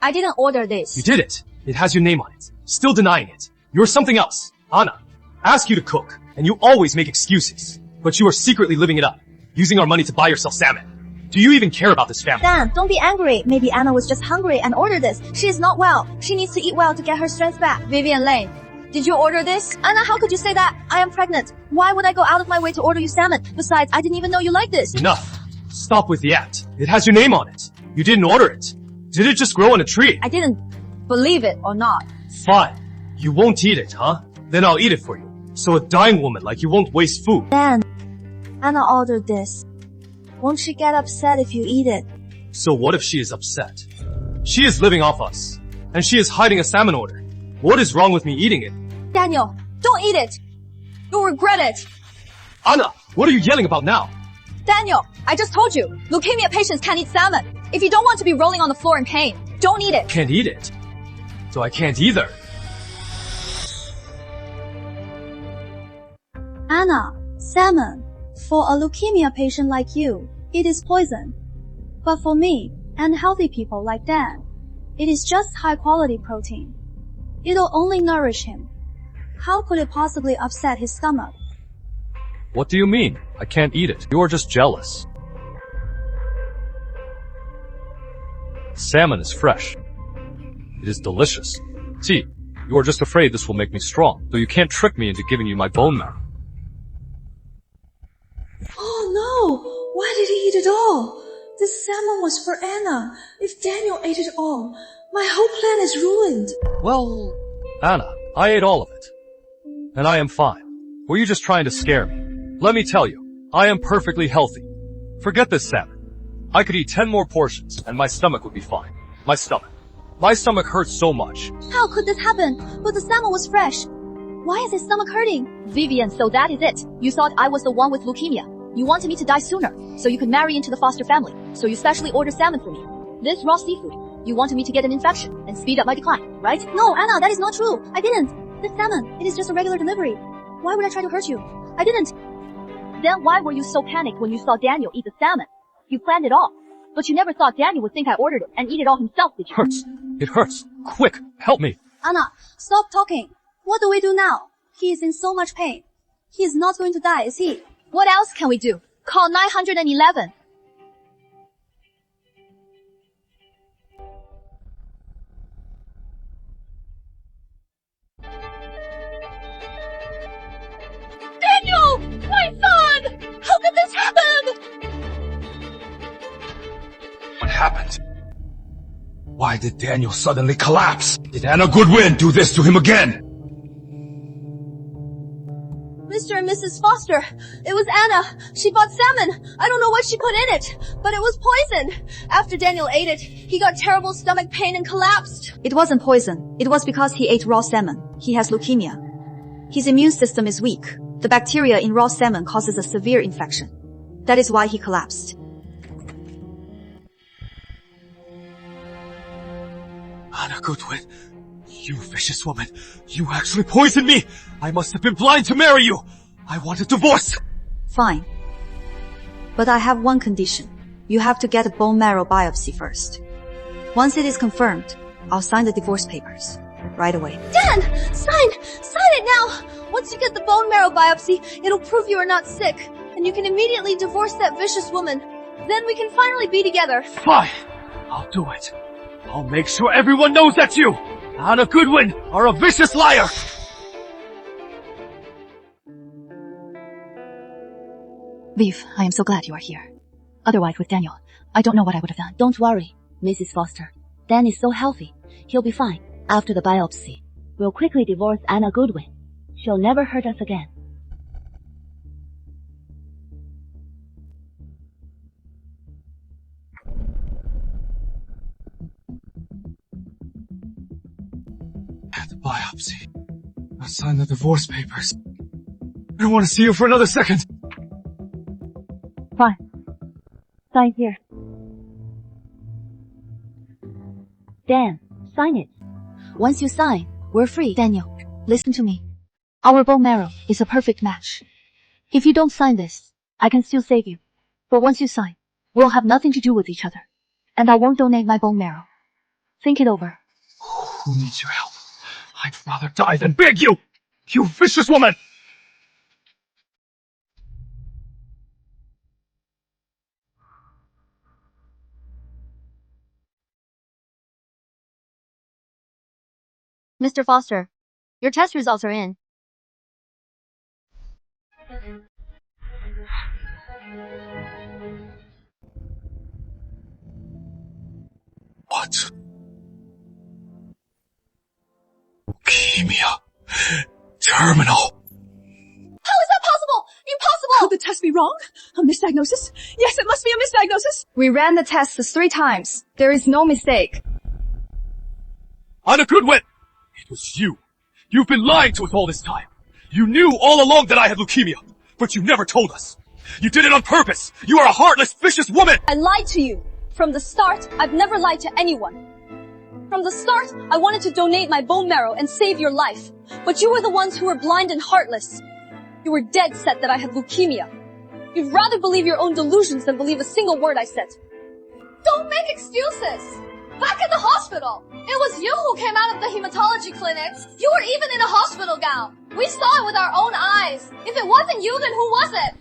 I didn't order this. You did it. It has your name on it. Still denying it. You're something else. Anna, ask you to cook, and you always make excuses. But you are secretly living it up, using our money to buy yourself salmon. Do you even care about this family? Dan, don't be angry. Maybe Anna was just hungry and ordered this. She is not well. She needs to eat well to get her strength back. Vivian Lane, did you order this? Anna, how could you say that? I am pregnant. Why would I go out of my way to order you salmon? Besides, I didn't even know you like this. Enough. Stop with the act. It has your name on it. You didn't order it. Did it just grow on a tree? I didn't believe it or not. Fine. You won't eat it, huh? Then I'll eat it for you. So a dying woman like you won't waste food. Dan, Anna ordered this. Won't she get upset if you eat it? So what if she is upset? She is living off us, and she is hiding a salmon order. What is wrong with me eating it? Daniel, don't eat it. You'll regret it. Anna, what are you yelling about now? Daniel, I just told you, leukemia patients can't eat salmon. If you don't want to be rolling on the floor in pain, don't eat it. Can't eat it. So I can't either. Anna, salmon. For a leukemia patient like you, it is poison. But for me, and healthy people like Dan, it is just high-quality protein. It'll only nourish him. How could it possibly upset his stomach? What do you mean? I can't eat it. You are just jealous. Salmon is fresh. It is delicious. See, you are just afraid this will make me strong, so you can't trick me into giving you my bone marrow. Oh no! Why did he eat it all? This salmon was for Anna. If Daniel ate it all, my whole plan is ruined. Well, Anna, I ate all of it. And I am fine. Were you just trying to scare me? Let me tell you, I am perfectly healthy. Forget this salmon. I could eat 10 more portions and my stomach would be fine. My stomach hurts so much. How could this happen? But the salmon was fresh. Why is his stomach hurting? Vivian, so that is it. You thought I was the one with leukemia. You wanted me to die sooner, so you could marry into the Foster family. So you specially ordered salmon for me. This raw seafood. You wanted me to get an infection and speed up my decline, right? No, Anna, that is not true. I didn't. This salmon, it is just a regular delivery. Why would I try to hurt you? I didn't. Then why were you so panicked when you saw Daniel eat the salmon? You planned it all. But you never thought Daniel would think I ordered it and eat it all himself, did you? Hurts. It hurts. Quick, help me. Anna, stop talking. What do we do now? He is in so much pain. He is not going to die, is he? What else can we do? Call 911. Daniel! My son! How did this happen? What happened? Why did Daniel suddenly collapse? Did Anna Goodwin do this to him again? Mr. Mr. and Mrs. Foster. It was Anna. She bought salmon. I don't know what she put in it, but it was poison. After Daniel ate it, he got terrible stomach pain and collapsed. It wasn't poison. It was because he ate raw salmon. He has leukemia. His immune system is weak. The bacteria in raw salmon causes a severe infection. That is why he collapsed. Anna Goodwin, you vicious woman. You actually poisoned me. I must have been blind to marry you. I want a divorce. Fine. But I have one condition. You have to get a bone marrow biopsy first. Once it is confirmed, I'll sign the divorce papers. Right away. Dan! Sign it now! Once you get the bone marrow biopsy, it'll prove you are not sick, and you can immediately divorce that vicious woman. Then we can finally be together. Fine. I'll do it. I'll make sure everyone knows that you, Anna Goodwin, are a vicious liar! Viv, I am so glad you are here. Otherwise, with Daniel, I don't know what I would have done. Don't worry, Mrs. Foster. Dan is so healthy. He'll be fine. After the biopsy, we'll quickly divorce Anna Goodwin. She'll never hurt us again. At the biopsy, I'll sign the divorce papers. I don't want to see you for another second. Fine. Sign here. Dan, sign it. Once you sign, we're free. Daniel, listen to me. Our bone marrow is a perfect match. If you don't sign this, I can still save you. But once you sign, we'll have nothing to do with each other. And I won't donate my bone marrow. Think it over. Who needs your help? I'd rather die than beg you! You vicious woman! Mr. Foster, your test results are in. What? Leukemia. Terminal. How is that possible? Impossible! Could the test be wrong? A misdiagnosis? Yes, it must be a misdiagnosis. We ran the tests 3 times. There is no mistake. Anna Goodwin! It was you. You've been lying to us all this time. You knew all along that I had leukemia, but you never told us. You did it on purpose. You are a heartless, vicious woman. I lied to you. From the start, I've never lied to anyone. From the start, I wanted to donate my bone marrow and save your life. But you were the ones who were blind and heartless. You were dead set that I had leukemia. You'd rather believe your own delusions than believe a single word I said. Don't make excuses. Back at the hospital, it was you who came out of the hematology clinic. You were even in a hospital gown. We saw it with our own eyes. If it wasn't you, then who was it?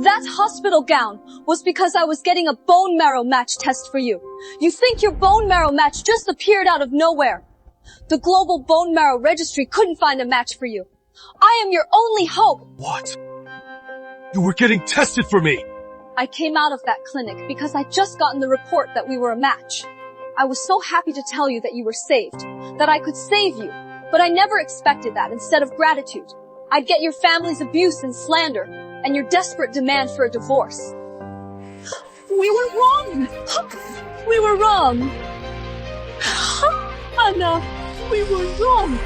That hospital gown was because I was getting a bone marrow match test for you. You think your bone marrow match just appeared out of nowhere. The Global Bone Marrow Registry couldn't find a match for you. I am your only hope. What? You were getting tested for me. I came out of that clinic because I'd just gotten the report that we were a match. I was so happy to tell you that you were saved, that I could save you, but I never expected that instead of gratitude. I'd get your family's abuse and slander, and your desperate demand for a divorce. We were wrong. We were wrong. Anna, we were wrong.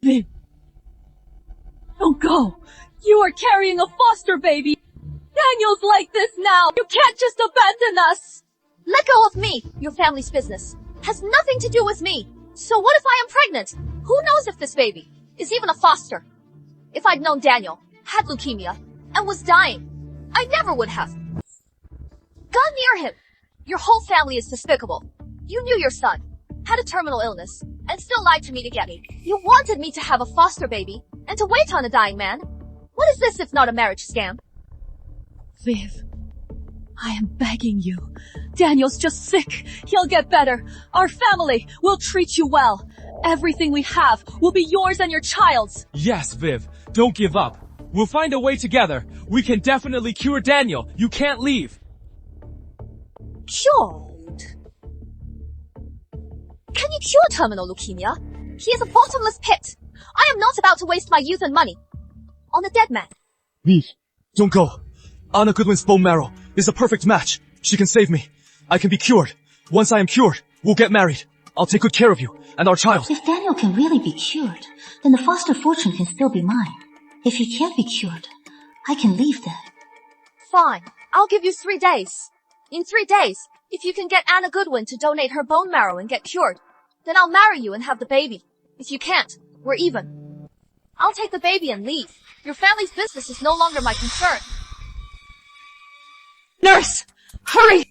Viv, don't go. You are carrying a foster baby. Daniel's like this now. You can't just abandon us. Let go of me. Your family's business has nothing to do with me. So what if I am pregnant? Who knows if this baby is even a foster? If I'd known Daniel had leukemia and was dying, I never would have gone near him. Your whole family is despicable. You knew your son had a terminal illness and still lied to me to get me. You wanted me to have a foster baby and to wait on a dying man. What is this if not a marriage scam? Viv, I am begging you. Daniel's just sick. He'll get better. Our family will treat you well. Everything we have will be yours and your child's. Yes, Viv. Don't give up. We'll find a way together. We can definitely cure Daniel. You can't leave. Child. Can you cure terminal leukemia? He is a bottomless pit. I am not about to waste my youth and money on a dead man. Viv, don't go. Anna Goodwin's bone marrow is a perfect match. She can save me. I can be cured. Once I am cured, we'll get married. I'll take good care of you and our child. If Daniel can really be cured, then the foster fortune can still be mine. If he can't be cured, I can leave then. Fine. I'll give you 3 days. In 3 days, if you can get Anna Goodwin to donate her bone marrow and get cured, then I'll marry you and have the baby. If you can't, we're even. I'll take the baby and leave. Your family's business is no longer my concern. Nurse! Hurry!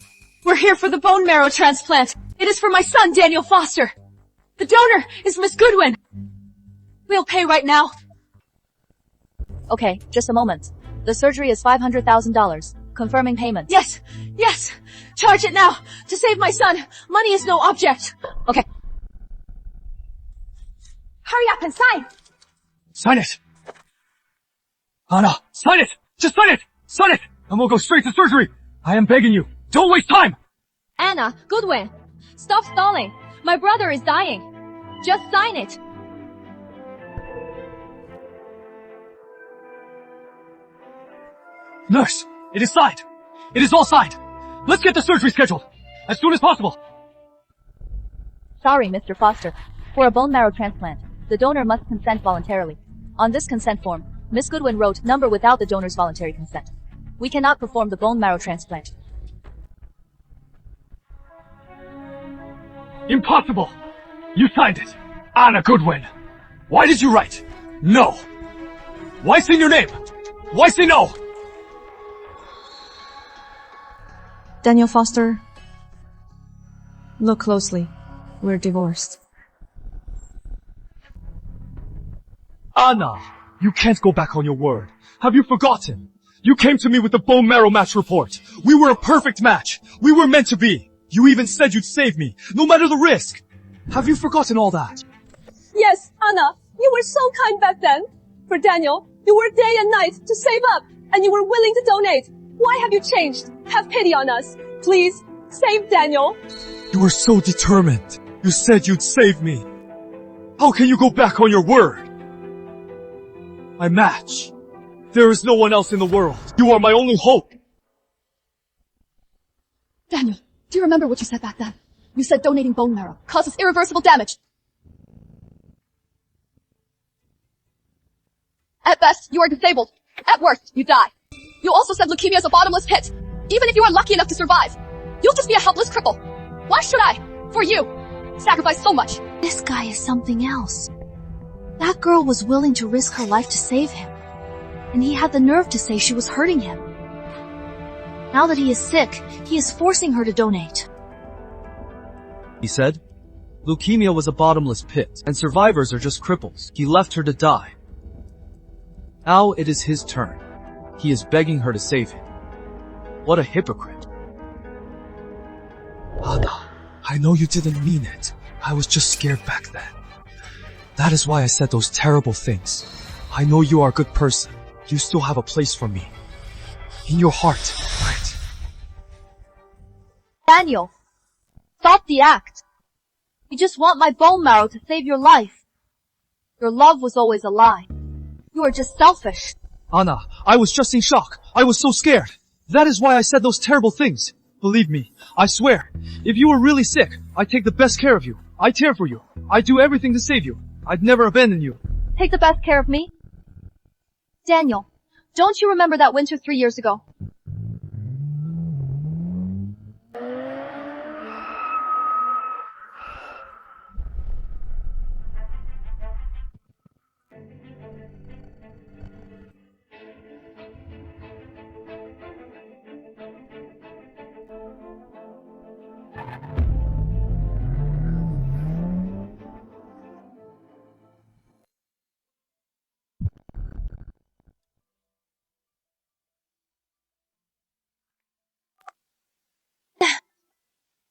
We're here for the bone marrow transplant. It is for my son, Daniel Foster. The donor is Miss Goodwin. We'll pay right now. Okay, just a moment. The surgery is $500,000. Confirming payment. Yes! Yes! Charge it now! To save my son! Money is no object! Okay. Hurry up and sign! Sign it! Anna, sign it! Just sign it! Sign it! And we'll go straight to surgery! I am begging you, don't waste time! Anna, Goodwin, stop stalling. My brother is dying. Just sign it. Nurse, it is signed! It is all signed! Let's get the surgery scheduled! As soon as possible! Sorry, Mr. Foster. For a bone marrow transplant, the donor must consent voluntarily. On this consent form, Miss Goodwin wrote number without the donor's voluntary consent. We cannot perform the bone marrow transplant. Impossible! You signed it! Anna Goodwin! Why did you write no? Why say your name? Why say no? Daniel Foster, look closely. We're divorced. Anna, you can't go back on your word. Have you forgotten? You came to me with the bone marrow match report. We were a perfect match. We were meant to be. You even said you'd save me, no matter the risk. Have you forgotten all that? Yes, Anna, you were so kind back then. For Daniel, you worked day and night to save up, and you were willing to donate. Why have you changed? Have pity on us. Please, save Daniel. You were so determined. You said you'd save me. How can you go back on your word? My match. There is no one else in the world. You are my only hope. Daniel, do you remember what you said back then? You said donating bone marrow causes irreversible damage. At best, you are disabled. At worst, you die. You also said leukemia is a bottomless pit. Even if you are lucky enough to survive, you'll just be a helpless cripple. Why should I, for you, sacrifice so much? This guy is something else. That girl was willing to risk her life to save him. And he had the nerve to say she was hurting him. Now that he is sick, he is forcing her to donate. He said, leukemia was a bottomless pit, and survivors are just cripples. He left her to die. Now it is his turn. He is begging her to save him. What a hypocrite. Anna, I know you didn't mean it. I was just scared back then. That is why I said those terrible things. I know you are a good person. You still have a place for me. In your heart, right? Daniel, stop the act. You just want my bone marrow to save your life. Your love was always a lie. You are just selfish. Anna, I was just in shock. I was so scared. That is why I said those terrible things. Believe me, I swear, if you were really sick, I'd take the best care of you. I'd care for you. I'd do everything to save you. I'd never abandon you. Take the best care of me? Daniel, don't you remember that winter 3 years ago?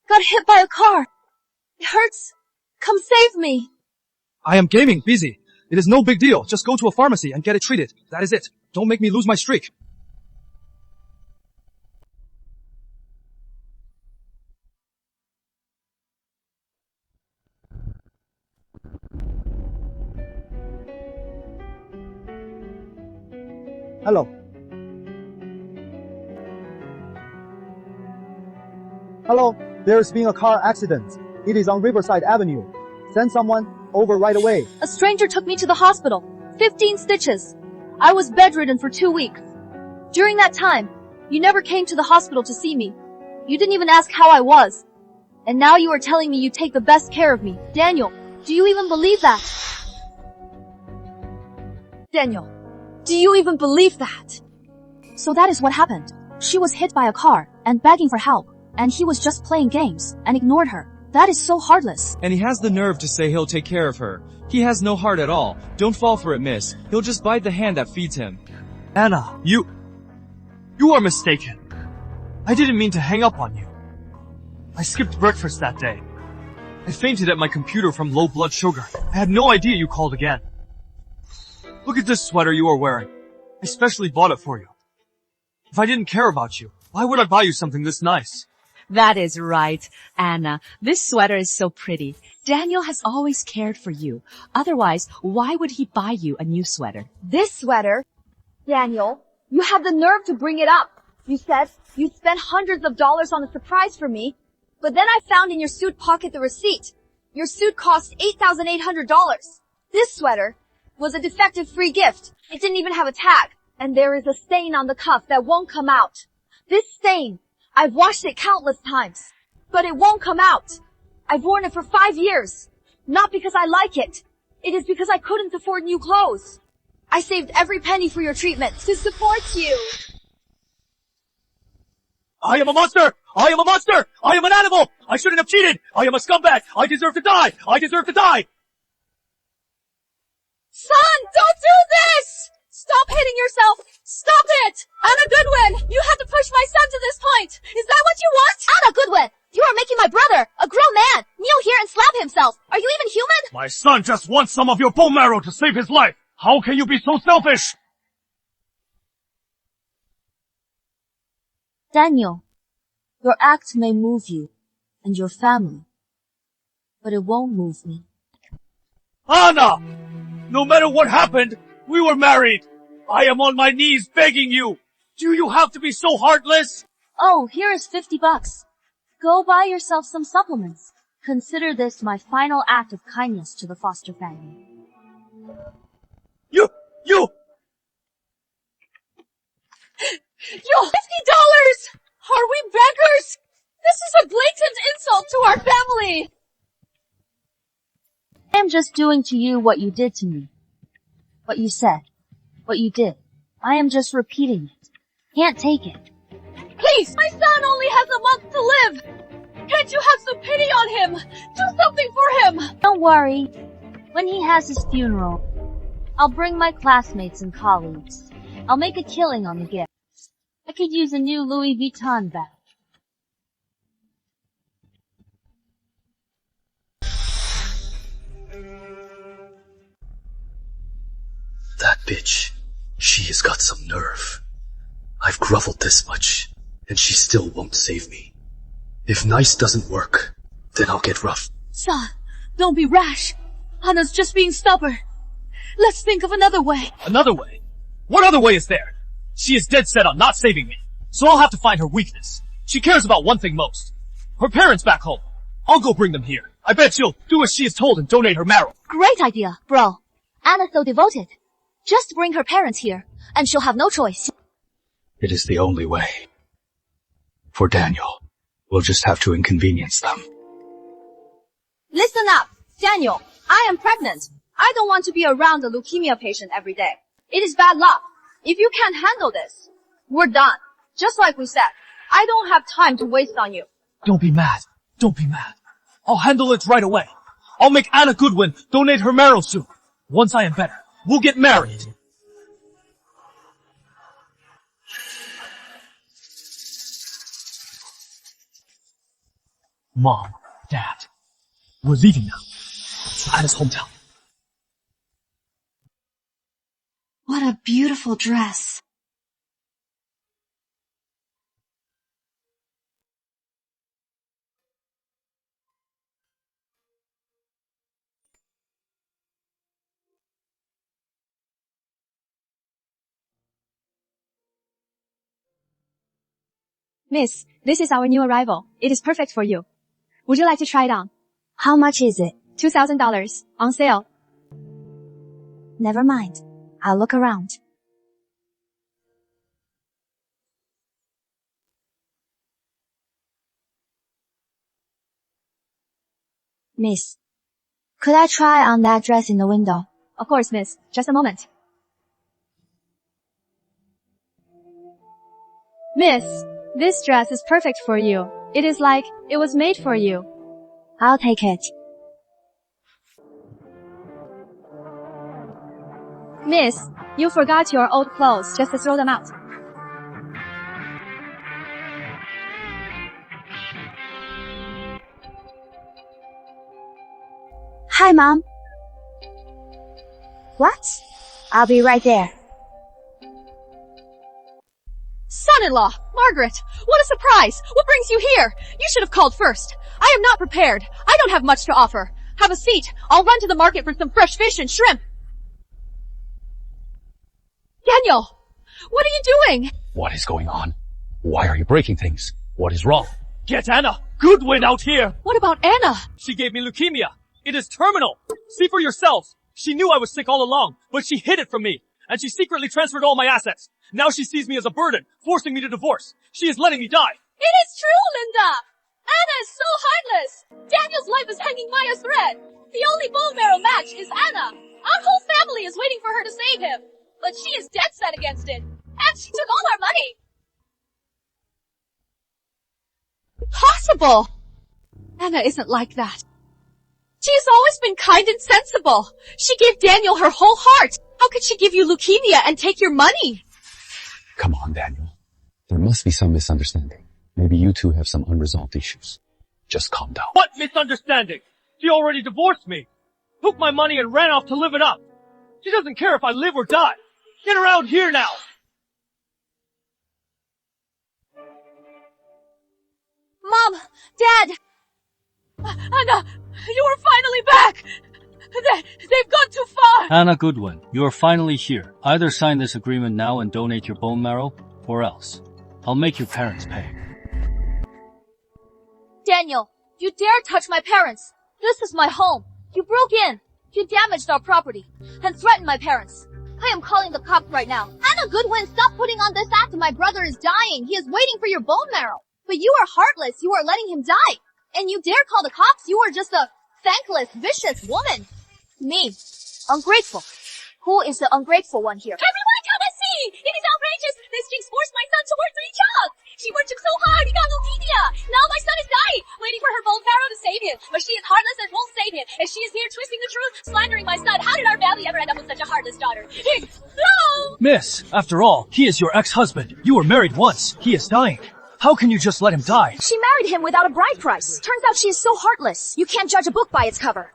Got hit by a car. It hurts. Come save me. I am gaming, busy. It is no big deal. Just go to a pharmacy and get it treated. That is it. Don't make me lose my streak. Hello. Hello, there's been a car accident. It is on Riverside Avenue. Send someone over right away. A stranger took me to the hospital. 15 stitches. I was bedridden for 2 weeks. During that time, you never came to the hospital to see me. You didn't even ask how I was. And now you are telling me you take the best care of me. Daniel, do you even believe that? Daniel, do you even believe that? So that is what happened. She was hit by a car and begging for help, and he was just playing games and ignored her. That is so heartless. And he has the nerve to say he'll take care of her. He has no heart at all. Don't fall for it, miss. He'll just bite the hand that feeds him. Anna, you are mistaken. I didn't mean to hang up on you. I skipped breakfast that day. I fainted at my computer from low blood sugar. I had no idea you called again. Look at this sweater you are wearing. I specially bought it for you. If I didn't care about you, why would I buy you something this nice? That is right, Anna. This sweater is so pretty. Daniel has always cared for you. Otherwise, why would he buy you a new sweater? This sweater? Daniel, you have the nerve to bring it up. You said you'd spend hundreds of dollars on a surprise for me, but then I found in your suit pocket the receipt. Your suit cost $8,800. This sweater was a defective free gift. It didn't even have a tag, and there is a stain on the cuff that won't come out. This stain, I've washed it countless times, but it won't come out. I've worn it for 5 years. Not because I like it. It is because I couldn't afford new clothes. I saved every penny for your treatment to support you. I am a monster! I am a monster! I am an animal! I shouldn't have cheated! I am a scumbag! I deserve to die! I deserve to die! Son, don't do this! Stop hitting yourself! Stop it! Anna Goodwin, you had to push my son to this point! Is that what you want? Anna Goodwin, you are making my brother, a grown man, kneel here and slap himself. Are you even human? My son just wants some of your bone marrow to save his life! How can you be so selfish? Daniel, your act may move you and your family, but it won't move me. Anna! No matter what happened, we were married! I am on my knees begging you! Do you have to be so heartless? Oh, here is $50. Go buy yourself some supplements. Consider this my final act of kindness to the foster family. You! Yo, $50! Are we beggars? This is a blatant insult to our family! I am just doing to you what you did to me. What you said. What you did. I am just repeating it. Can't take it. Please! My son only has a month to live! Can't you have some pity on him? Do something for him! Don't worry. When he has his funeral, I'll bring my classmates and colleagues. I'll make a killing on the gift. I could use a new Louis Vuitton bag. That bitch. She has got some nerve. I've groveled this much, and she still won't save me. If nice doesn't work, then I'll get rough. Son, don't be rash. Anna's just being stubborn. Let's think of another way. Another way? What other way is there? She is dead set on not saving me, so I'll have to find her weakness. She cares about one thing most. Her parents back home. I'll go bring them here. I bet she'll do as she is told and donate her marrow. Great idea, bro. Anna's so devoted. Just bring her parents here, and she'll have no choice. It is the only way. For Daniel, we'll just have to inconvenience them. Listen up, Daniel. I am pregnant. I don't want to be around a leukemia patient every day. It is bad luck. If you can't handle this, we're done. Just like we said, I don't have time to waste on you. Don't be mad. Don't be mad. I'll handle it right away. I'll make Anna Goodwin donate her marrow soon. Once I am better, we'll get married. Mom, Dad, we're leaving now. To Anna's hometown. What a beautiful dress. Miss, this is our new arrival. It is perfect for you. Would you like to try it on? How much is it? $2,000. On sale. Never mind. I'll look around. Miss, could I try on that dress in the window? Of course, miss. Just a moment. Miss, this dress is perfect for you. It is like it was made for you. I'll take it. Miss, you forgot your old clothes. Just to throw them out. Hi, Mom. What? I'll be right there. Son-in-law, Margaret, what a surprise! What brings you here? You should have called first. I am not prepared. I don't have much to offer. Have a seat. I'll run to the market for some fresh fish and shrimp. Daniel, what are you doing? What is going on? Why are you breaking things? What is wrong? Get Anna Goodwin out here! What about Anna? She gave me leukemia. It is terminal. See for yourselves. She knew I was sick all along, but she hid it from me. And she secretly transferred all my assets. Now she sees me as a burden, forcing me to divorce. She is letting me die. It is true, Linda! Anna is so heartless! Daniel's life is hanging by a thread. The only bone marrow match is Anna. Our whole family is waiting for her to save him. But she is dead set against it. And she took all our money. Possible! Anna isn't like that. She has always been kind and sensible. She gave Daniel her whole heart. How could she give you leukemia and take your money? Come on, Daniel. There must be some misunderstanding. Maybe you two have some unresolved issues. Just calm down. What misunderstanding? She already divorced me. Took my money and ran off to live it up. She doesn't care if I live or die. Get her out here now. Mom! Dad! Anna! You are finally back! They've gone too far! Anna Goodwin, you are finally here. Either sign this agreement now and donate your bone marrow, or else I'll make your parents pay. Daniel, you dare touch my parents! This is my home! You broke in! You damaged our property! And threatened my parents! I am calling the cops right now! Anna Goodwin, stop putting on this act! My brother is dying! He is waiting for your bone marrow! But you are heartless! You are letting him die! And you dare call the cops? You are just a thankless, vicious woman! Me. Ungrateful. Who is the ungrateful one here? Everyone come and see! It is outrageous! This jinx forced my son to work 3 jobs! She worked him so hard, he got leukemia! Now my son is dying, waiting for her bone marrow to save him! But she is heartless and won't save him! And she is here twisting the truth, slandering my son! How did our family ever end up with such a heartless daughter? No! Miss, after all, he is your ex-husband. You were married once. He is dying. How can you just let him die? She married him without a bride price. Turns out she is so heartless. You can't judge a book by its cover.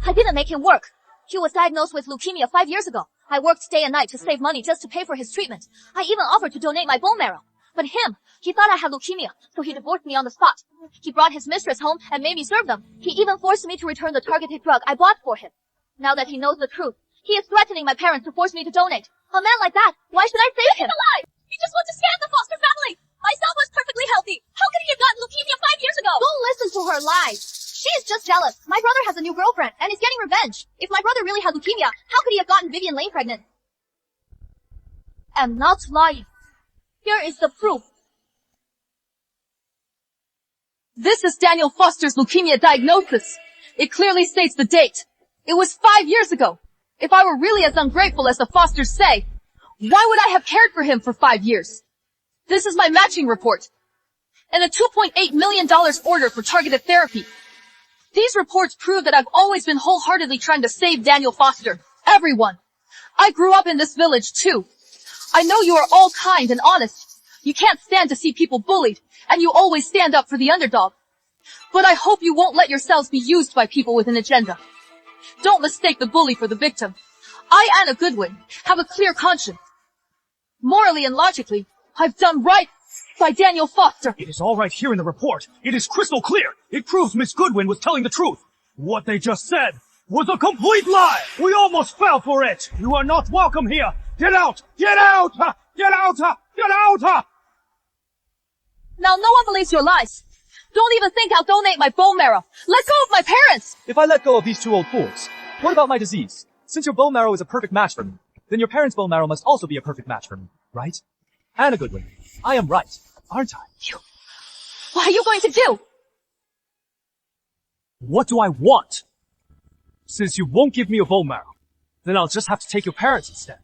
I didn't make him work. He was diagnosed with leukemia 5 years ago. I worked day and night to save money just to pay for his treatment. I even offered to donate my bone marrow. But he thought I had leukemia, so he divorced me on the spot. He brought his mistress home and made me serve them. He even forced me to return the targeted drug I bought for him. Now that he knows the truth, he is threatening my parents to force me to donate. A man like that, why should I save him? It's a lie! He just wants to scam the foster family! My son was perfectly healthy. How could he have gotten leukemia 5 years ago? Don't listen to her lies. She is just jealous. My brother has a new girlfriend and is getting revenge. If my brother really had leukemia, how could he have gotten Vivian Lane pregnant? I'm not lying. Here is the proof. This is Daniel Foster's leukemia diagnosis. It clearly states the date. It was 5 years ago. If I were really as ungrateful as the Fosters say, why would I have cared for him for 5 years? This is my matching report. And a $2.8 million order for targeted therapy. These reports prove that I've always been wholeheartedly trying to save Daniel Foster. Everyone. I grew up in this village too. I know you are all kind and honest. You can't stand to see people bullied, and you always stand up for the underdog. But I hope you won't let yourselves be used by people with an agenda. Don't mistake the bully for the victim. I, Anna Goodwin, have a clear conscience. Morally and logically, I've done right by Daniel Foster. It is all right here in the report. It is crystal clear. It proves Miss Goodwin was telling the truth. What they just said was a complete lie. We almost fell for it. You are not welcome here. Get out! Get out! Get out! Get out! Now no one believes your lies. Don't even think I'll donate my bone marrow. Let go of my parents! If I let go of these two old fools, what about my disease? Since your bone marrow is a perfect match for me, then your parents' bone marrow must also be a perfect match for me, right? Anna Goodwin, I am right, aren't I? What are you going to do? What do I want? Since you won't give me a bone marrow, then I'll just have to take your parents instead.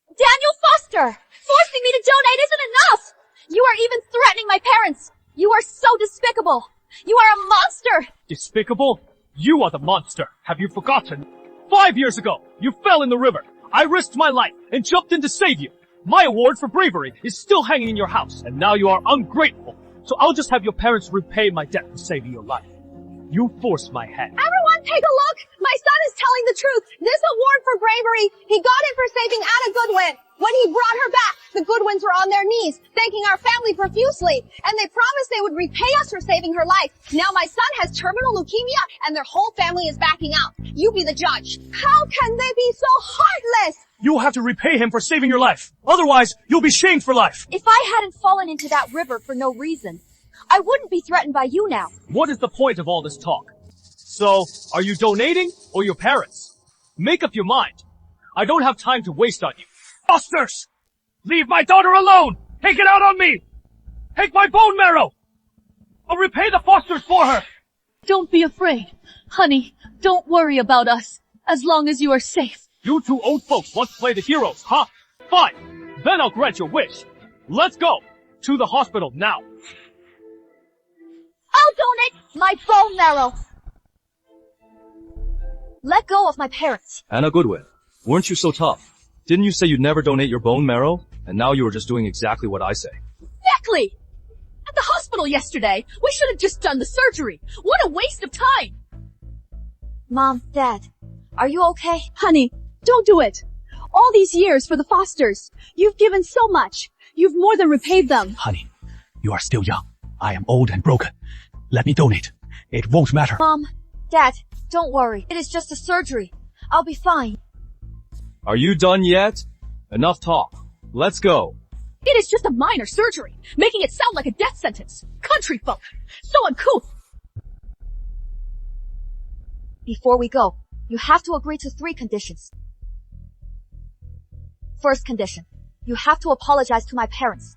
Daniel Foster! Forcing me to donate isn't enough! You are even threatening my parents! You are so despicable! You are a monster! Despicable? You are the monster. Have you forgotten? 5 years ago, you fell in the river. I risked my life and jumped in to save you. My award for bravery is still hanging in your house, and now you are ungrateful. So I'll just have your parents repay my debt for saving your life. You forced my hand. Everyone take a look! My son is telling the truth! This award for bravery, he got it for saving Anna Goodwin! When he brought her back, the Goodwins were on their knees, thanking our family profusely, and they promised they would repay us for saving her life. Now my son has terminal leukemia, and their whole family is backing out. You be the judge. How can they be so heartless? You will have to repay him for saving your life. Otherwise, you'll be shamed for life. If I hadn't fallen into that river for no reason, I wouldn't be threatened by you now. What is the point of all this talk? So, are you donating or your parents? Make up your mind. I don't have time to waste on you. Fosters! Leave my daughter alone! Take it out on me! Take my bone marrow! I'll repay the Fosters for her! Don't be afraid. Honey, don't worry about us, as long as you are safe. You two old folks want to play the heroes, huh? Fine. Then I'll grant your wish. Let's go to the hospital now. I'll donate my bone marrow. Let go of my parents. Anna Goodwin, weren't you so tough? Didn't you say you'd never donate your bone marrow? And now you are just doing exactly what I say. Exactly! At the hospital yesterday, we should have just done the surgery. What a waste of time! Mom, Dad, are you okay? Honey, don't do it. All these years for the Fosters, you've given so much. You've more than repaid them. Honey, you are still young. I am old and broken. Let me donate. It won't matter. Mom, Dad, don't worry. It is just a surgery. I'll be fine. Are you done yet? Enough talk. Let's go. It is just a minor surgery, making it sound like a death sentence. Country folk. So uncouth. Before we go, you have to agree to 3 conditions. First condition, you have to apologize to my parents.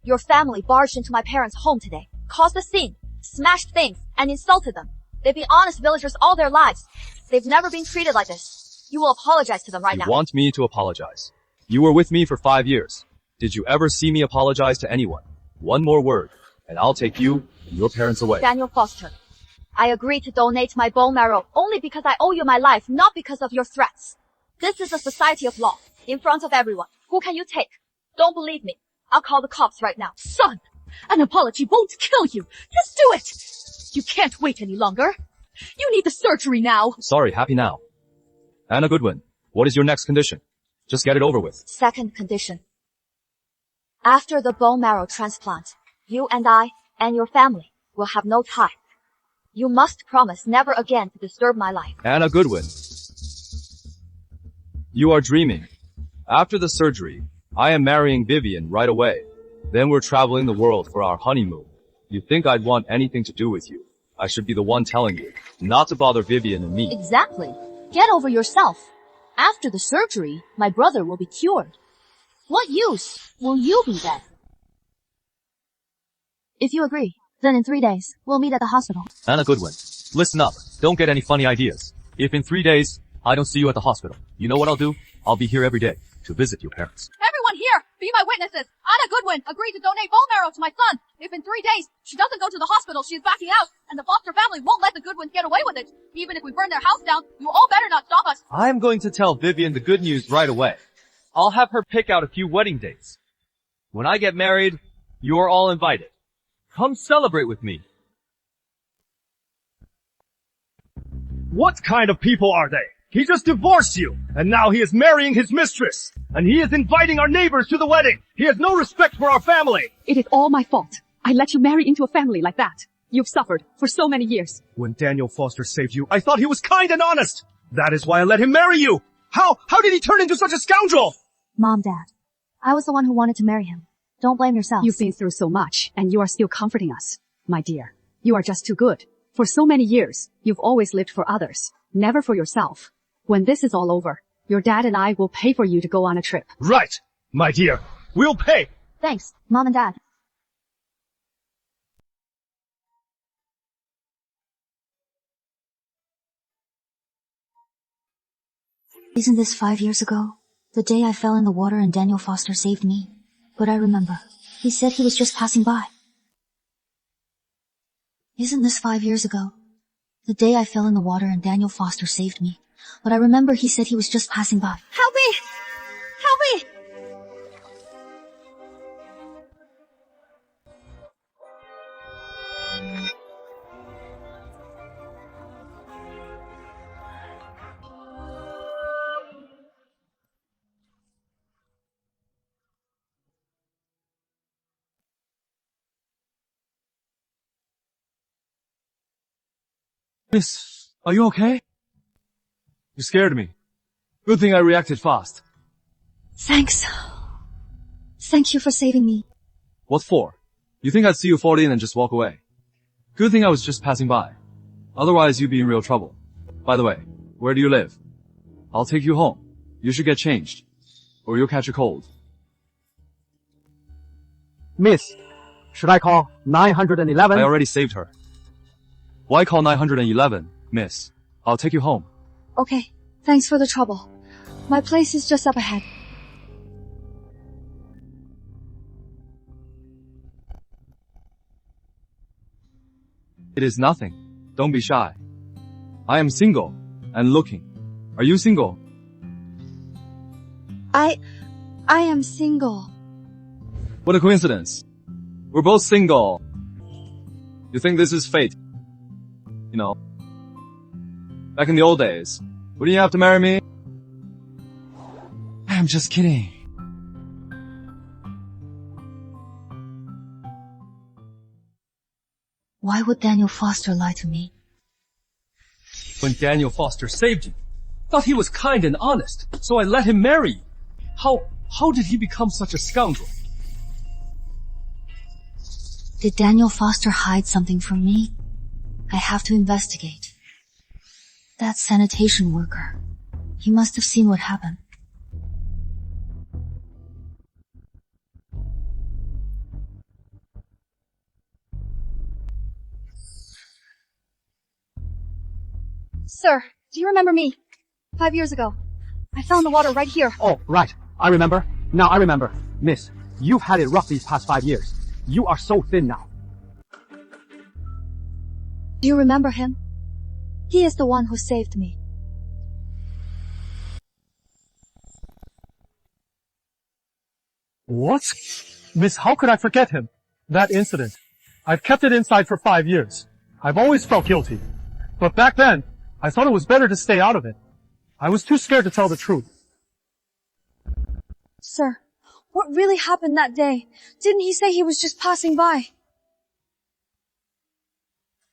Your family barged into my parents' home today, caused a scene, smashed things, and insulted them. They've been honest villagers all their lives. They've never been treated like this. You will apologize to them right now. You want me to apologize? You were with me for 5 years. Did you ever see me apologize to anyone? One more word, and I'll take you and your parents away. Daniel Foster, I agreed to donate my bone marrow only because I owe you my life, not because of your threats. This is a society of law, in front of everyone. Who can you take? Don't believe me. I'll call the cops right now. Son, an apology won't kill you. Just do it. You can't wait any longer. You need the surgery now. Sorry, happy now. Anna Goodwin, what is your next condition? Just get it over with. Second condition. After the bone marrow transplant, you and I and your family will have no tie. You must promise never again to disturb my life. Anna Goodwin. You are dreaming. After the surgery, I am marrying Vivian right away. Then we're traveling the world for our honeymoon. You think I'd want anything to do with you? I should be the one telling you, not to bother Vivian and me. Exactly. Get over yourself. After the surgery, my brother will be cured. What use will you be then? If you agree, then in 3 days, we'll meet at the hospital. Anna Goodwin, listen up. Don't get any funny ideas. If in 3 days, I don't see you at the hospital, you know what I'll do? I'll be here every day to visit your parents. Everyone here, be my witnesses. Anna Goodwin agreed to donate bone marrow to my son. If in 3 days she doesn't go to the hospital, she is backing out, and the Foster family won't let the Goodwins get away with it. Even if we burn their house down, you all better not stop us. I'm going to tell Vivian the good news right away. I'll have her pick out a few wedding dates. When I get married, you're all invited. Come celebrate with me. What kind of people are they? He just divorced you, and now he is marrying his mistress. And he is inviting our neighbors to the wedding. He has no respect for our family. It is all my fault. I let you marry into a family like that. You've suffered for so many years. When Daniel Foster saved you, I thought he was kind and honest. That is why I let him marry you. How did he turn into such a scoundrel? Mom, Dad, I was the one who wanted to marry him. Don't blame yourself. You've been through so much, and you are still comforting us. My dear, you are just too good. For so many years, you've always lived for others, never for yourself. When this is all over, your dad and I will pay for you to go on a trip. Right, my dear. We'll pay. Thanks, Mom and Dad. Isn't this 5 years ago? The day I fell in the water and Daniel Foster saved me. But I remember. He said he was just passing by. Isn't this 5 years ago? The day I fell in the water and Daniel Foster saved me. But I remember he said he was just passing by. Help me! Help me! Miss, are you okay? You scared me. Good thing I reacted fast. Thanks. Thank you for saving me. What for? You think I'd see you fall in and just walk away? Good thing I was just passing by. Otherwise you'd be in real trouble. By the way, where do you live? I'll take you home. You should get changed. Or you'll catch a cold. Miss, should I call 911? I already saved her. Why call 911, miss? I'll take you home. Okay, thanks for the trouble. My place is just up ahead. It is nothing. Don't be shy. I am single and looking. Are you single? I am single. What a coincidence. We're both single. You think this is fate? You know, back in the old days, wouldn't you have to marry me? I'm just kidding. Why would Daniel Foster lie to me? When Daniel Foster saved you, thought he was kind and honest, so I let him marry you. How did he become such a scoundrel? Did Daniel Foster hide something from me? I have to investigate. That sanitation worker. He must have seen what happened. Sir, do you remember me? 5 years ago. I fell in the water right here. Oh, right. I remember. Now I remember. Miss, you've had it rough these past 5 years. You are so thin now. Do you remember him? He is the one who saved me. What? Miss, how could I forget him? That incident. I've kept it inside for 5 years. I've always felt guilty. But back then, I thought it was better to stay out of it. I was too scared to tell the truth. Sir, what really happened that day? Didn't he say he was just passing by?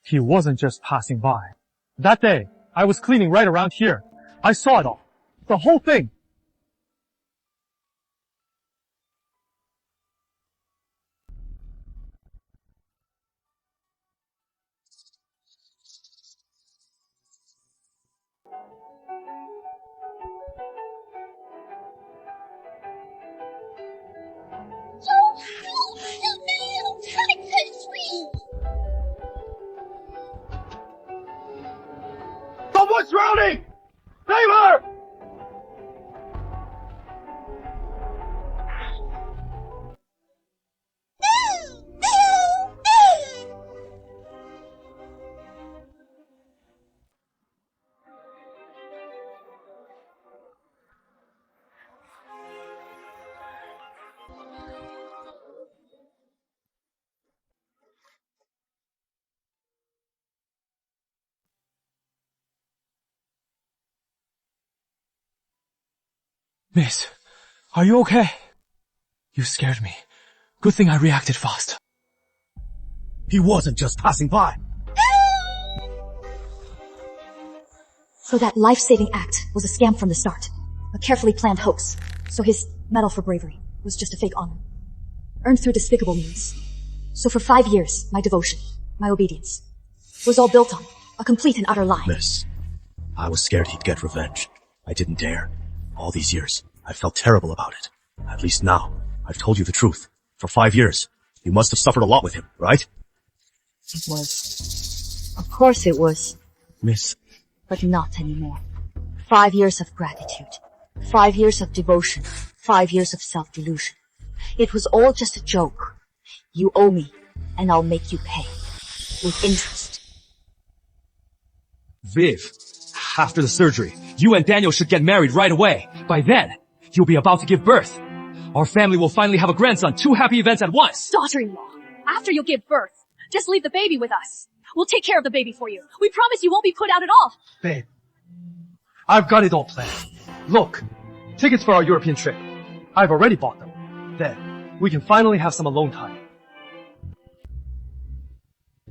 He wasn't just passing by. That day, I was cleaning right around here. I saw it all. The whole thing. Someone's drowning! Save her! Miss, are you okay? You scared me. Good thing I reacted fast. He wasn't just passing by. So that life-saving act was a scam from the start. A carefully planned hoax. So his medal for bravery was just a fake honor. earned through despicable means. So for 5 years, my devotion, my obedience, was all built on a complete and utter lie. Miss, I was scared he'd get revenge. I didn't dare. All these years, I felt terrible about it. At least now, I've told you the truth. For 5 years, you must have suffered a lot with him, right? It was. Of course it was. Miss. But not anymore. 5 years of gratitude. 5 years of devotion. 5 years of self-delusion. It was all just a joke. You owe me, and I'll make you pay. With interest. Viv, after the surgery, you and Daniel should get married right away. By then, you'll be about to give birth. Our family will finally have a grandson. 2 happy events at once. Daughter-in-law, after you give birth, just leave the baby with us. We'll take care of the baby for you. We promise you won't be put out at all. Babe, I've got it all planned. Look, tickets for our European trip. I've already bought them. Then, we can finally have some alone time.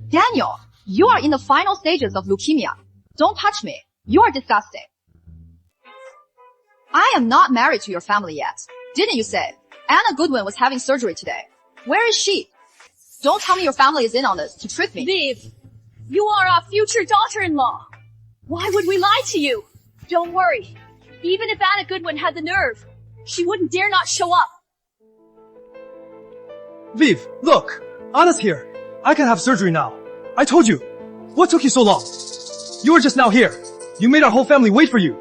Daniel, you are in the final stages of leukemia. Don't touch me. You are disgusting. I am not married to your family yet. Didn't you say? Anna Goodwin was having surgery today. Where is she? Don't tell me your family is in on this to trick me. Viv, you are our future daughter-in-law. Why would we lie to you? Don't worry. Even if Anna Goodwin had the nerve, she wouldn't dare not show up. Viv, look! Anna's here. I can have surgery now. I told you. What took you so long? You were just now here. You made our whole family wait for you.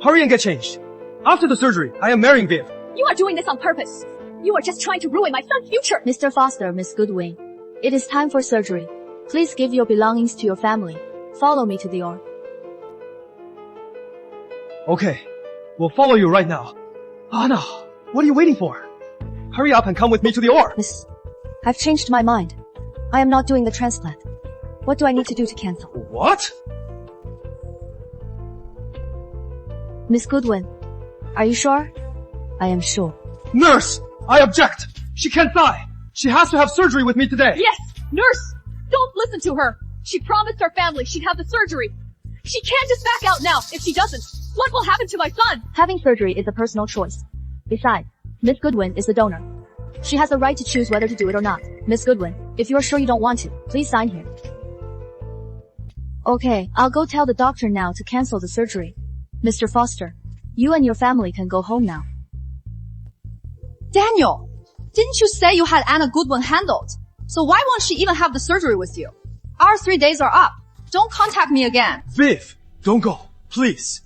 Hurry and get changed. After the surgery, I am marrying Viv. You are doing this on purpose. You are just trying to ruin my son's future. Mr. Foster, Miss Goodwin, it is time for surgery. Please give your belongings to your family. Follow me to the OR. Okay. We'll follow you right now. Anna, what are you waiting for? Hurry up and come with me to the OR. Miss, I've changed my mind. I am not doing the transplant. What do I need to do to cancel? What? Miss Goodwin, are you sure? I am sure. Nurse! I object! She can't die! She has to have surgery with me today! Yes! Nurse! Don't listen to her! She promised our family she'd have the surgery. She can't just back out now if she doesn't. What will happen to my son? Having surgery is a personal choice. Besides, Miss Goodwin is the donor. She has the right to choose whether to do it or not. Miss Goodwin, if you're sure you don't want to, please sign here. Okay, I'll go tell the doctor now to cancel the surgery. Mr. Foster, you and your family can go home now. Daniel, didn't you say you had Anna Goodwin handled? So why won't she even have the surgery with you? Our 3 days are up. Don't contact me again. Viv, don't go. Please.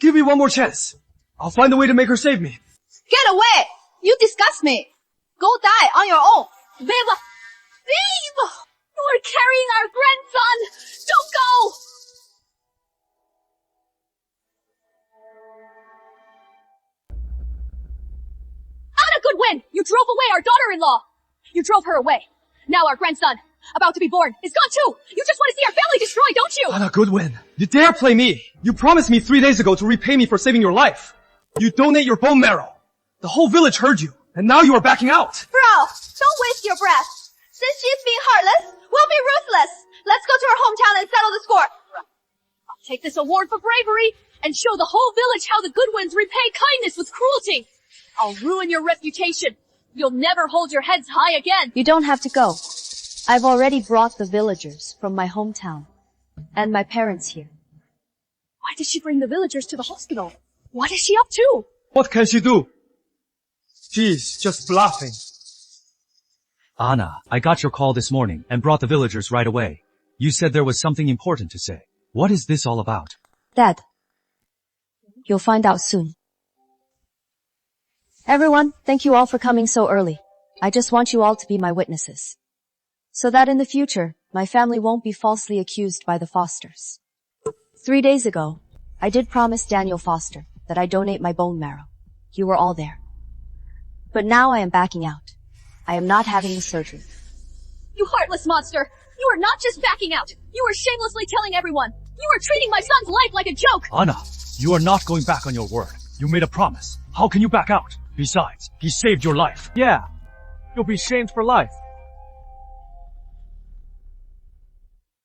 Give me one more chance. I'll find a way to make her save me. Get away! You disgust me. Go die on your own. Viv! Viv! You are carrying our grandson! Don't go! Anna Goodwin! You drove away our daughter-in-law! You drove her away. Now our grandson, about to be born, is gone too! You just want to see our family destroyed, don't you? Anna Goodwin, you dare play me! You promised me 3 days ago to repay me for saving your life. You donate your bone marrow. The whole village heard you, and now you are backing out. Bro, don't waste your breath. Since she's being heartless, we'll be ruthless. Let's go to her hometown and settle the score. I'll take this award for bravery and show the whole village how the Goodwins repay kindness with cruelty. I'll ruin your reputation. You'll never hold your heads high again. You don't have to go. I've already brought the villagers from my hometown and my parents here. Why did she bring the villagers to the hospital? What is she up to? What can she do? She's just bluffing. Anna, I got your call this morning and brought the villagers right away. You said there was something important to say. What is this all about? Dad, you'll find out soon. Everyone, thank you all for coming so early. I just want you all to be my witnesses. So that in the future, my family won't be falsely accused by the Fosters. 3 days ago, I did promise Daniel Foster that I'd donate my bone marrow. You were all there. But now I am backing out. I am not having the surgery. You heartless monster! You are not just backing out. You are shamelessly telling everyone. You are treating my son's life like a joke. Anna, you are not going back on your word. You made a promise. How can you back out? Besides, he saved your life. Yeah, you'll be shamed for life.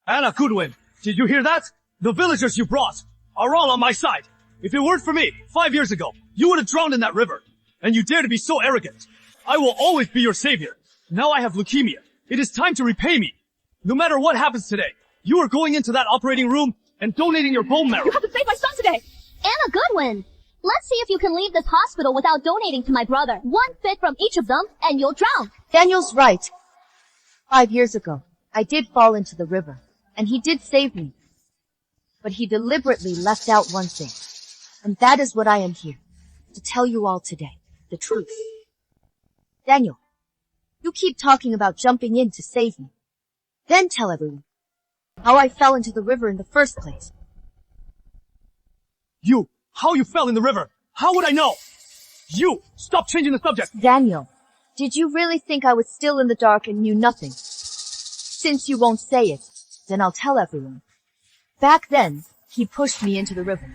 Anna Goodwin, did you hear that? The villagers you brought are all on my side. If it weren't for me, 5 years ago, you would have drowned in that river. And you dare to be so arrogant. I will always be your savior. Now I have leukemia. It is time to repay me. No matter what happens today, you are going into that operating room and donating your bone marrow. You have to save my son today! Anna Goodwin! Let's see if you can leave this hospital without donating to my brother. One fit from each of them, and you'll drown. Daniel's right. 5 years ago, I did fall into the river, and he did save me. But he deliberately left out one thing. And that is what I am here to tell you all today. The truth. Daniel, you keep talking about jumping in to save me. Then tell everyone how I fell into the river in the first place. How you fell in the river? How would I know? Stop changing the subject. Daniel, did you really think I was still in the dark and knew nothing? Since you won't say it, then I'll tell everyone. Back then, he pushed me into the river.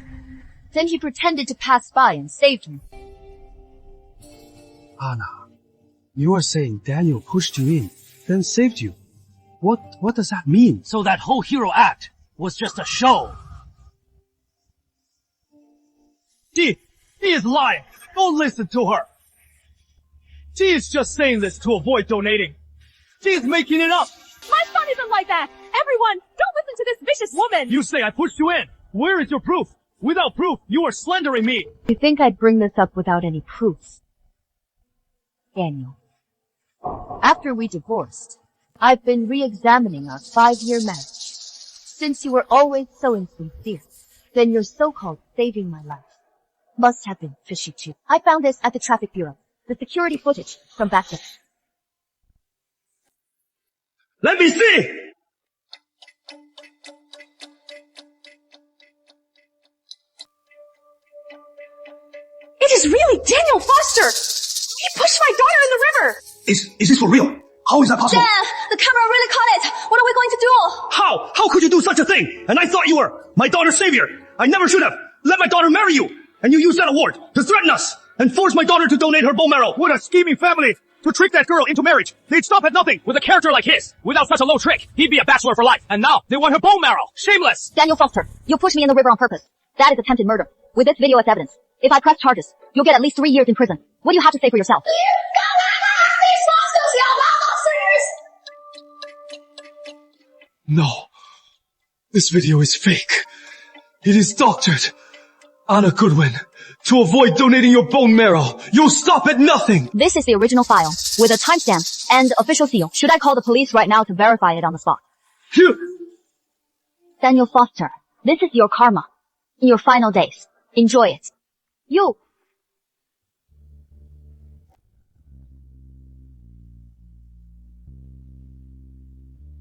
Then he pretended to pass by and saved me. Anna, you are saying Daniel pushed you in, then saved you. What does that mean? So that whole hero act was just a show. He is lying. Don't listen to her. She is just saying this to avoid donating. She is making it up. My son isn't like that! Everyone, don't listen to this vicious woman! You say I pushed you in. Where is your proof? Without proof, you are slandering me. You think I'd bring this up without any proof? Daniel, after we divorced, I've been re-examining our 5-year marriage. Since you were always so insincere, then your so-called saving my life must have been fishy too. I found this at the traffic bureau. The security footage from back then. Let me see! It is really Daniel Foster! He pushed my daughter in the river! Is this for real? How is that possible? Dad, the camera really caught it! What are we going to do? How? How could you do such a thing? And I thought you were my daughter's savior. I never should have let my daughter marry you. And you used that award to threaten us and force my daughter to donate her bone marrow. What a scheming family! To trick that girl into marriage. They'd stop at nothing. With a character like his, without such a low trick, he'd be a bachelor for life. And now, they want her bone marrow. Shameless! Daniel Foster, you pushed me in the river on purpose. That is attempted murder. With this video as evidence, if I press charges, you'll get at least 3 years in prison. What do you have to say for yourself? No. This video is fake. It is doctored. Anna Goodwin, to avoid donating your bone marrow, you'll stop at nothing. This is the original file, with a timestamp and official seal. Should I call the police right now to verify it on the spot? Daniel Foster, this is your karma. In your final days. Enjoy it. You!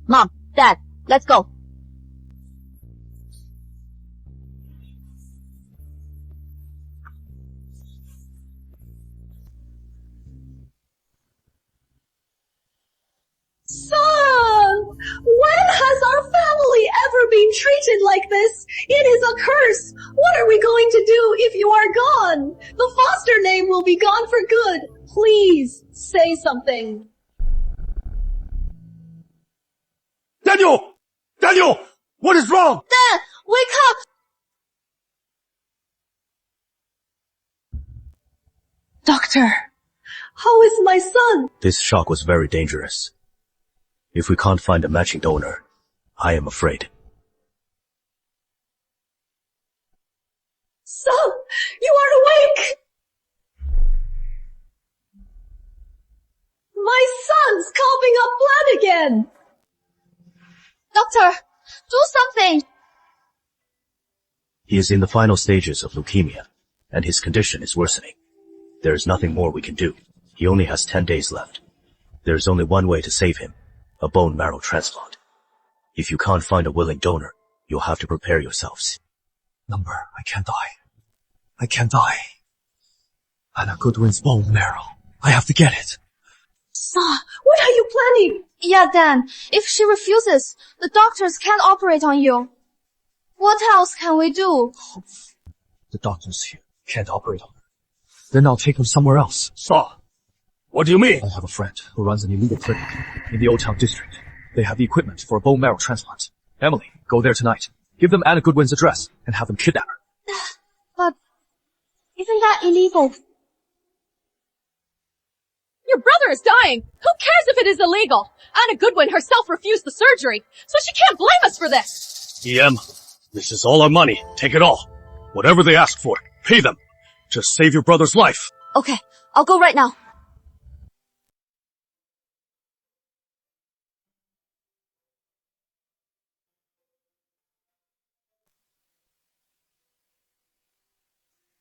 Mom, Dad, let's go. Son! When has our family ever been treated like this? It is a curse! What are we going to do if you are gone? The Foster name will be gone for good. Please, say something. Daniel! Daniel! What is wrong? Dad, wake up! Doctor, how is my son? This shock was very dangerous. If we can't find a matching donor, I am afraid. Son, you are awake! My son's coughing up blood again! Doctor, do something! He is in the final stages of leukemia, and his condition is worsening. There is nothing more we can do. He only has 10 days left. There is only one way to save him. A bone marrow transplant. If you can't find a willing donor, you'll have to prepare yourselves. Number, I can't die. I can't die. Anna Goodwin's bone marrow. I have to get it. Sa, what are you planning? Yeah, Dan, if she refuses, the doctors can't operate on you. What else can we do? The doctors here can't operate on her. Then I'll take her somewhere else. Saw. What do you mean? I have a friend who runs an illegal clinic in the Old Town district. They have the equipment for a bone marrow transplant. Emily, go there tonight. Give them Anna Goodwin's address and have them kidnap her. But isn't that illegal? Your brother brother is dying. Who cares if it is illegal? Anna Goodwin herself refused the surgery, so she can't blame us for this. EM, this is all our money. Take it all. Whatever they ask for, pay them. Just save your brother's life. Okay, I'll go right now.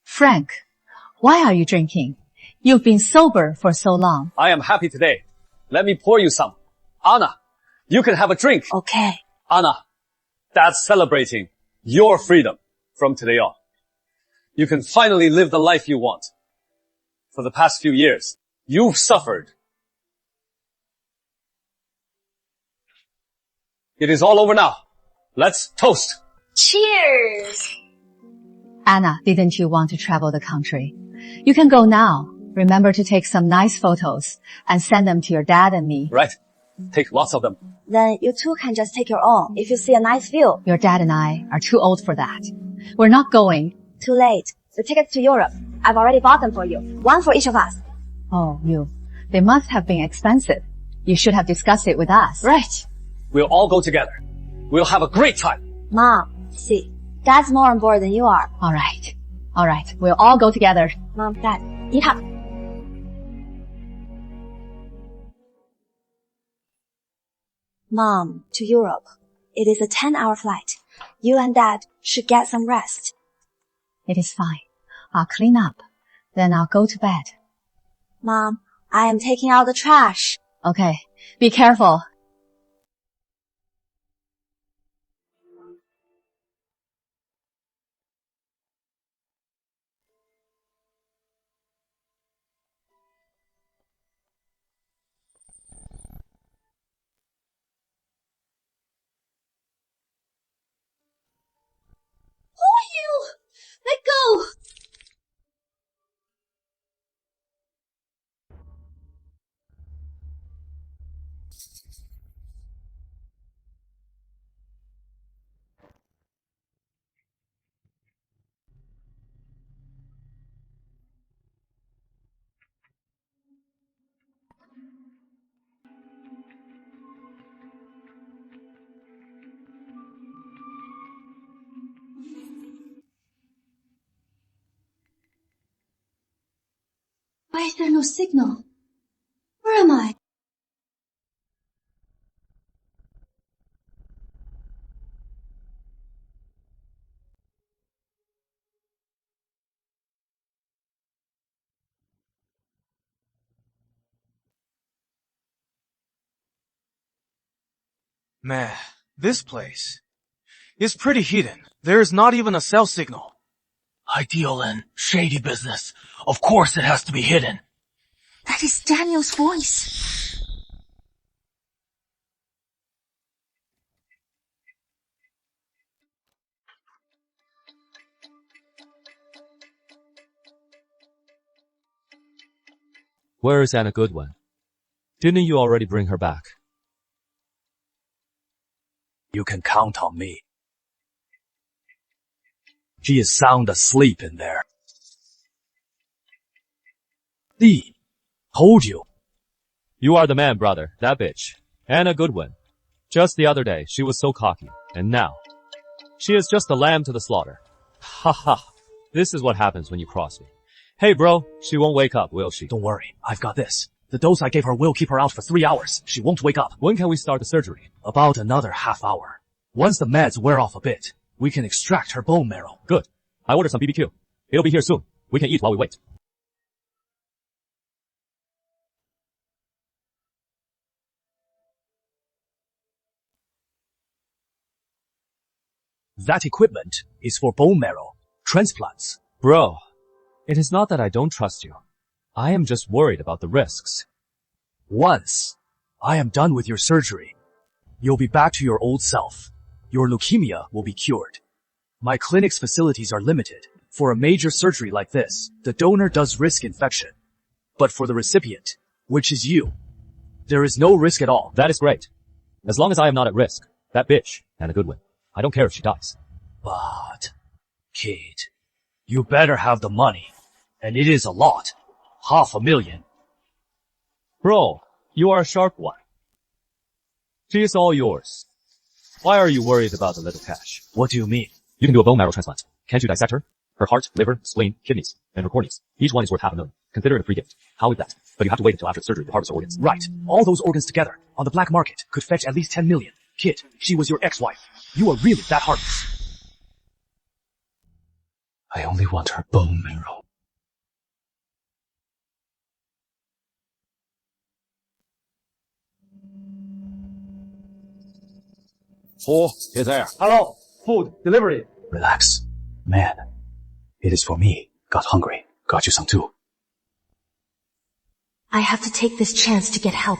Frank, why are you drinking? You've been sober for so long. I am happy today. Let me pour you some. Anna, you can have a drink. Okay. Anna, Dad's celebrating your freedom from today on. You can finally live the life you want. For the past few years, you've suffered. It is all over now. Let's toast. Cheers! Anna, didn't you want to travel the country? You can go now. Remember to take some nice photos and send them to your dad and me. Right. Take lots of them. Then you two can just take your own if you see a nice view. Your dad and I are too old for that. We're not going. Too late. The tickets to Europe. I've already bought them for you. One for each of us. Oh, they must have been expensive. You should have discussed it with us. Right. We'll all go together. We'll have a great time. Mom, see, Dad's more on board than you are. All right. We'll all go together. Mom, Dad, eat up. Mom, to Europe. It is a 10-hour flight. You and Dad should get some rest. It is fine. I'll clean up. Then I'll go to bed. Mom, I am taking out the trash. Okay. Be careful. Let go! Why is there no signal? Where am I? Man, this place is pretty hidden. There's not even a cell signal. Ideal and shady business. Of course it has to be hidden. That is Daniel's voice. Where is Anna Goodwin? Didn't you already bring her back? You can count on me. She is sound asleep in there. See, told you. You are the man, brother. That bitch. Anna Goodwin. Just the other day, she was so cocky. And now, she is just a lamb to the slaughter. Ha ha. This is what happens when you cross me. Hey bro, she won't wake up, will she? Don't worry, I've got this. The dose I gave her will keep her out for 3 hours. She won't wake up. When can we start the surgery? About another half hour. Once the meds wear off a bit, we can extract her bone marrow. Good. I ordered some BBQ. It'll be here soon. We can eat while we wait. That equipment is for bone marrow transplants. Bro, it is not that I don't trust you. I am just worried about the risks. Once I am done with your surgery, you'll be back to your old self. Your leukemia will be cured. My clinic's facilities are limited. For a major surgery like this, the donor does risk infection. But for the recipient, which is you, there is no risk at all. That is great. As long as I am not at risk. That bitch, Anna Goodwin. I don't care if she dies. But, kid, you better have the money. And it is a lot. $500,000. Bro, you are a sharp one. She is all yours. Why are you worried about the little cash? What do you mean? You can do a bone marrow transplant. Can't you dissect her? Her heart, liver, spleen, kidneys, and her corneas. Each one is worth $500,000. Consider it a free gift. How is that? But you have to wait until after the surgery to harvest her organs. Right. All those organs together on the black market could fetch at least $10 million. Kid, she was your ex-wife. You are really that heartless. I only want her bone marrow. Oh, you're there. Hello. Food. Delivery. Relax. Man, it is for me. Got hungry. Got you some too. I have to take this chance to get help.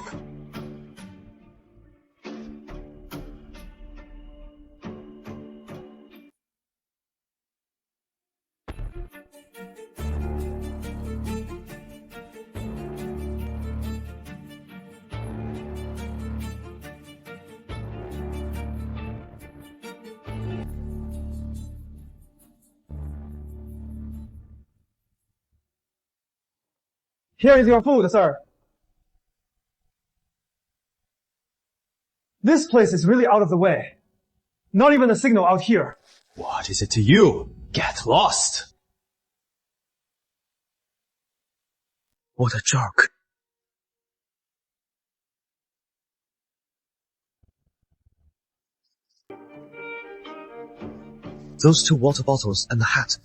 Here is your food, sir. This place is really out of the way. Not even a signal out here. What is it to you? Get lost. What a jerk. Those 2 water bottles and the hat.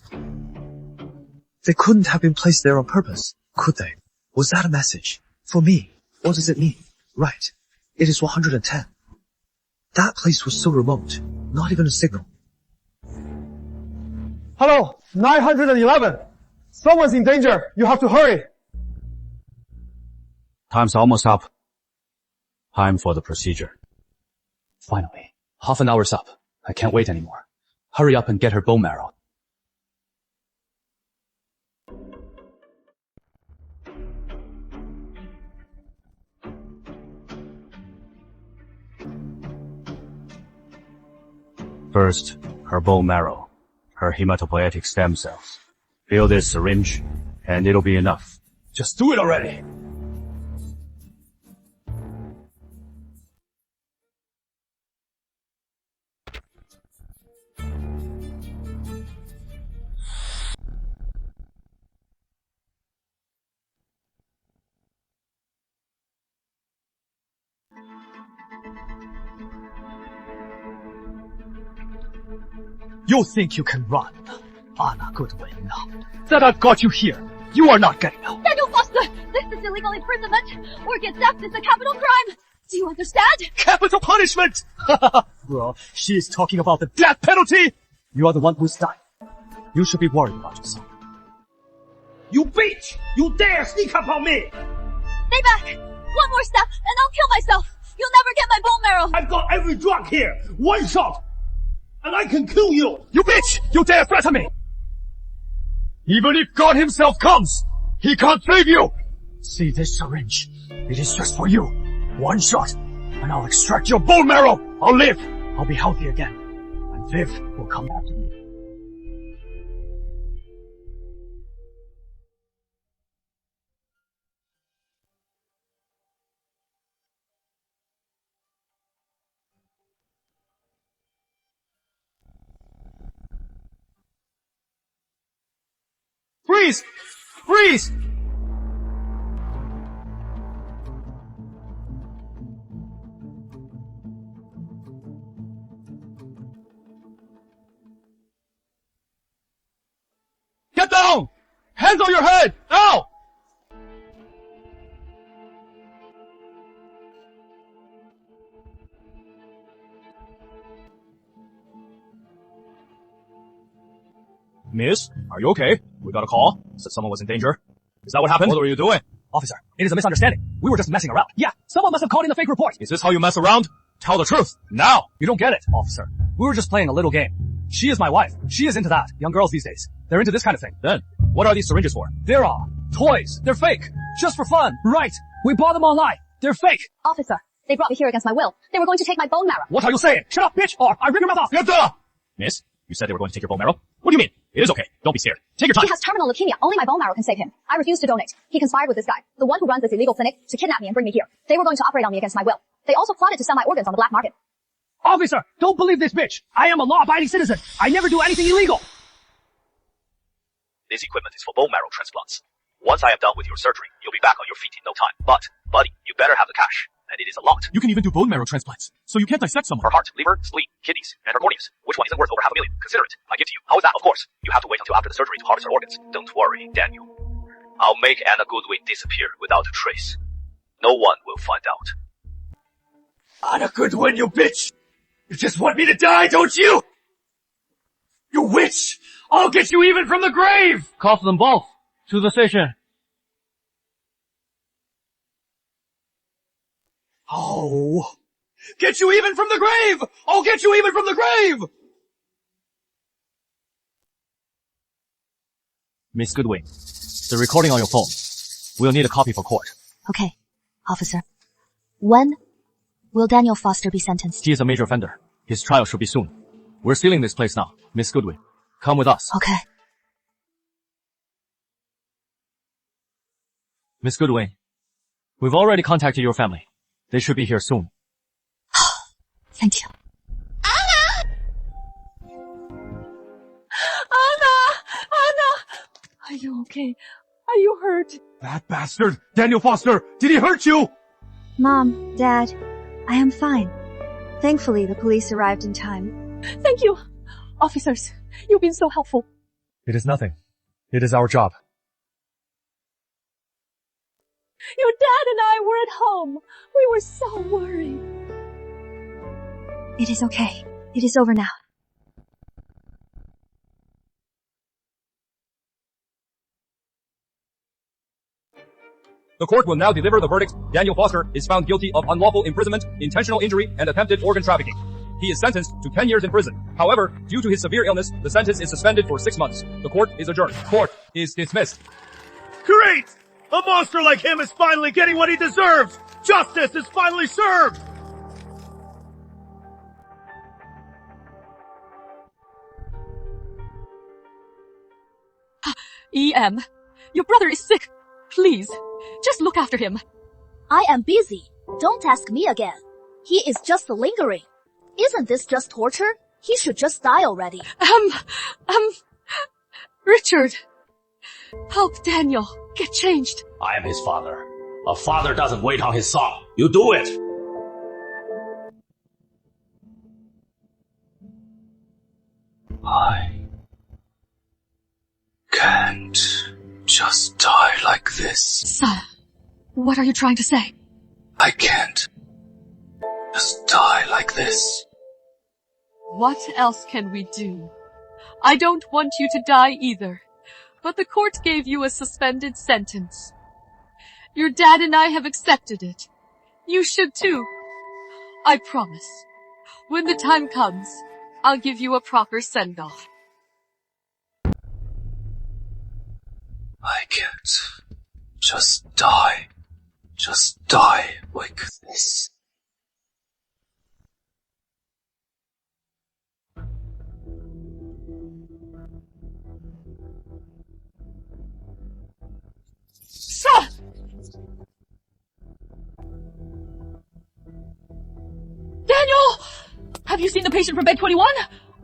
They couldn't have been placed there on purpose, could they? Was that a message? For me? What does it mean? Right. It is 110. That place was so remote. Not even a signal. Hello, 911. Someone's in danger. You have to hurry. Time's almost up. Time for the procedure. Finally. Half an hour's up. I can't wait anymore. Hurry up and get her bone marrow. First, her bone marrow, her hematopoietic stem cells. Fill this syringe, and it'll be enough. Just do it already. You think you can run, Anna Goodwin? That I've got you here. You are not getting out. Daniel Foster, this is illegal imprisonment. Organ theft is a capital crime. Do you understand? Capital punishment! Bro, she is talking about the death penalty! You are the one who's dying. You should be worried about yourself. You bitch! You dare sneak up on me! Stay back! One more step, and I'll kill myself. You'll never get my bone marrow. I've got every drug here. One shot. And I can kill you! You bitch! You dare threaten me! Even if God himself comes, he can't save you! See this syringe? It is just for you. One shot, and I'll extract your bone marrow! I'll live! I'll be healthy again. And Viv will come after me. Freeze! Freeze! Get down! Hands on your head! Now! Miss, are you okay? We got a call. Said someone was in danger. Is that what happened? What were you doing? Officer, it is a misunderstanding. We were just messing around. Yeah, someone must have called in a fake report. Is this how you mess around? Tell the truth. Now! You don't get it, officer. We were just playing a little game. She is my wife. She is into that. Young girls these days. They're into this kind of thing. Then, what are these syringes for? They're toys. They're fake. Just for fun. Right. We bought them online. They're fake. Officer, they brought me here against my will. They were going to take my bone marrow. What are you saying? Shut up, bitch, or I rip your mouth off. Get down! Miss, you said they were going to take your bone marrow? What do you mean? It is okay. Don't be scared. Take your time. He has terminal leukemia. Only my bone marrow can save him. I refuse to donate. He conspired with this guy, the one who runs this illegal clinic, to kidnap me and bring me here. They were going to operate on me against my will. They also plotted to sell my organs on the black market. Officer, don't believe this bitch. I am a law-abiding citizen. I never do anything illegal. This equipment is for bone marrow transplants. Once I am done with your surgery, you'll be back on your feet in no time. But, buddy, you better have the cash. And it is a lot. You can even do bone marrow transplants, so you can't dissect someone. For heart, liver, spleen, kidneys, and her corneas. Which one isn't worth over $500,000? Consider it. I give to you. How is that? Of course. You have to wait until after the surgery to harvest her organs. Don't worry, Daniel. I'll make Anna Goodwin disappear without a trace. No one will find out. Anna Goodwin, you bitch! You just want me to die, don't you? You witch! I'll get you even from the grave! Cuff them both to the station. Oh! Get you even from the grave! I'll get you even from the grave! Miss Goodwin, the recording on your phone. We'll need a copy for court. Okay, officer. When will Daniel Foster be sentenced? He is a major offender. His trial should be soon. We're sealing this place now. Miss Goodwin, come with us. Okay. Miss Goodwin, we've already contacted your family. They should be here soon. Thank you. Anna! Are you okay? Are you hurt? That bastard! Daniel Foster! Did he hurt you? Mom, Dad, I am fine. Thankfully, the police arrived in time. Thank you. Officers, you've been so helpful. It is nothing. It is our job. Your dad and I were at home. We were so worried. It is okay. It is over now. The court will now deliver the verdict. Daniel Foster is found guilty of unlawful imprisonment, intentional injury, and attempted organ trafficking. He is sentenced to 10 years in prison. However, due to his severe illness, the sentence is suspended for 6 months. The court is adjourned. Court is dismissed. Great! A monster like him is finally getting what he deserves! Justice is finally served! E.M., your brother is sick. Please, just look after him. I am busy. Don't ask me again. He is just lingering. Isn't this just torture? He should just die already. Richard, help Daniel get changed. I am his father. A father doesn't wait on his son. You do it! I can't just die like this. Son, what are you trying to say? I can't just die like this. What else can we do? I don't want you to die either, but the court gave you a suspended sentence. Your dad and I have accepted it. You should too. I promise. When the time comes, I'll give you a proper send-off. I can't just die like this. Son! Daniel! Have you seen the patient from bed 21?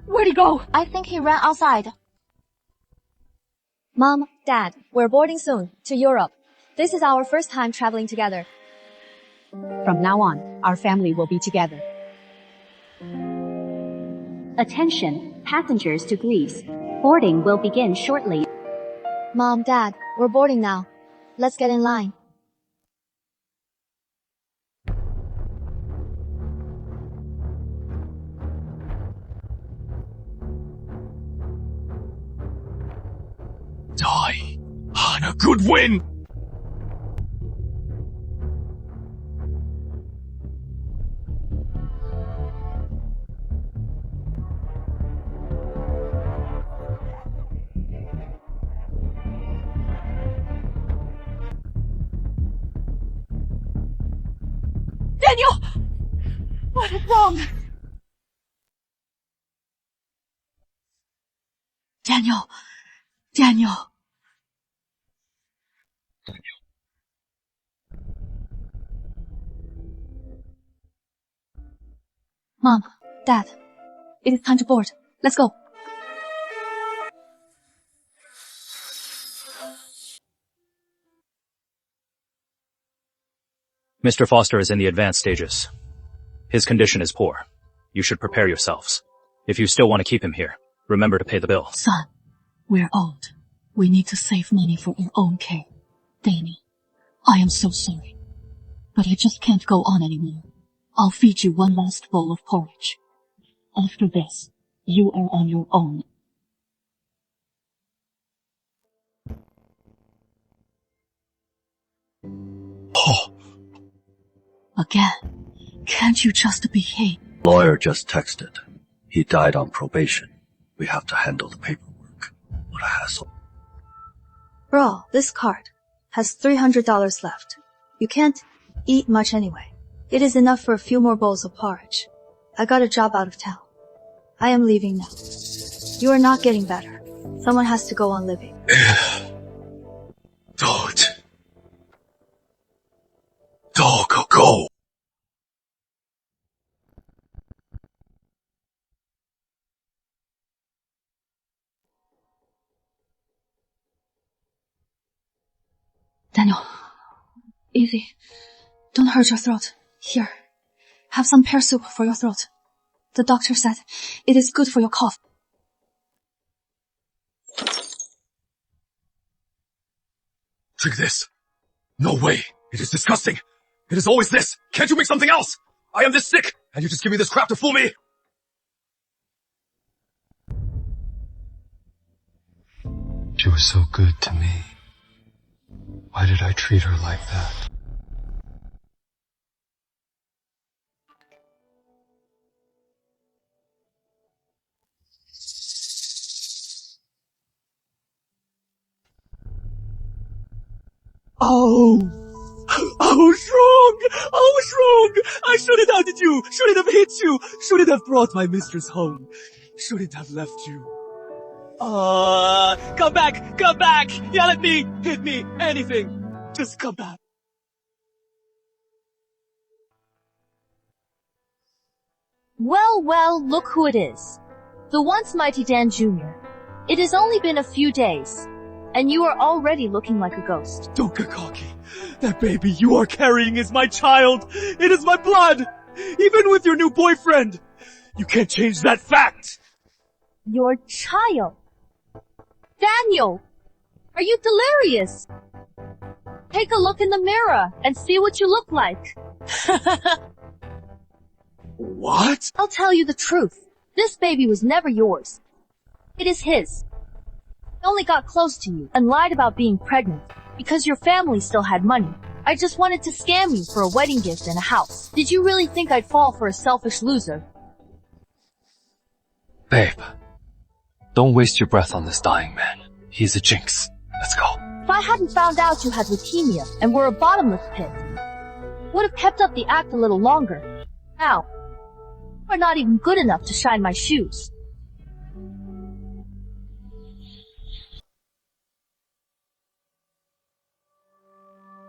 Where'd he go? I think he ran outside. Mom, Dad, we're boarding soon to Europe. This is our first time traveling together. From now on, our family will be together. Attention, passengers to Greece. Boarding will begin shortly. Mom, Dad, we're boarding now. Let's get in line. Die! Anna Goodwin! Daniel! What is wrong? Daniel! Daniel! Mom, Dad, it is time to board. Let's go. Mr. Foster is in the advanced stages. His condition is poor. You should prepare yourselves. If you still want to keep him here, remember to pay the bill. Son, we're old. We need to save money for our own care. Daniel, I am so sorry, but I just can't go on anymore. I'll feed you one last bowl of porridge. After this, you are on your own. Oh, Again, can't you just behave? lawyer just texted. He died on probation. We have to handle the paperwork. What a hassle. Bro, this card has $300 left. You can't eat much anyway. It is enough for a few more bowls of porridge. I got a job out of town. I am leaving now. You are not getting better. Someone has to go on living. Don't. Go. Daniel, easy. Don't hurt your throat. Here, have some pear soup for your throat. The doctor said it is good for your cough. Drink this. No way. It is disgusting. It is always this. Can't you make something else? I am this sick, and you just give me this crap to fool me? She was so good to me. Why did I treat her like that? I was wrong. I shouldn't have hit you. Shouldn't have hit you. Shouldn't have brought my mistress home. Shouldn't have left you. Come back. Yell at me, hit me, anything. Just come back. Well, look who it is. The once mighty Dan Jr. It has only been a few days, and you are already looking like a ghost. Don't get cocky. That baby you are carrying is my child. It is my blood. Even with your new boyfriend. You can't change that fact. Your child? Daniel! Are you delirious? Take a look in the mirror and see what you look like. What? I'll tell you the truth. This baby was never yours. It is his. I only got close to you and lied about being pregnant because your family still had money. I just wanted to scam you for a wedding gift and a house. Did you really think I'd fall for a selfish loser? Babe, don't waste your breath on this dying man. He's a jinx. Let's go. If I hadn't found out you had leukemia and were a bottomless pit, would have kept up the act a little longer. Now, you are not even good enough to shine my shoes.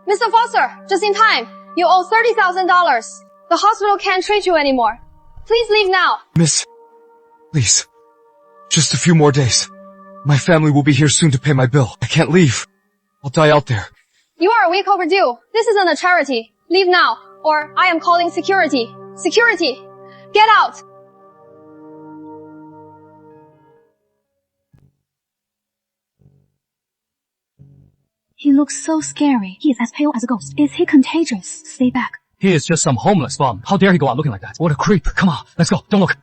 Mr. Foster, just in time. You owe $30,000. The hospital can't treat you anymore. Please leave now. Miss, please. Just a few more days. My family will be here soon to pay my bill. I can't leave. I'll die out there. You are a week overdue. This isn't a charity. Leave now, or I am calling security. Security! Get out! He looks so scary. He is as pale as a ghost. Is he contagious? Stay back. He is just some homeless bum. How dare he go out looking like that? What a creep. Come on, let's go. Don't look.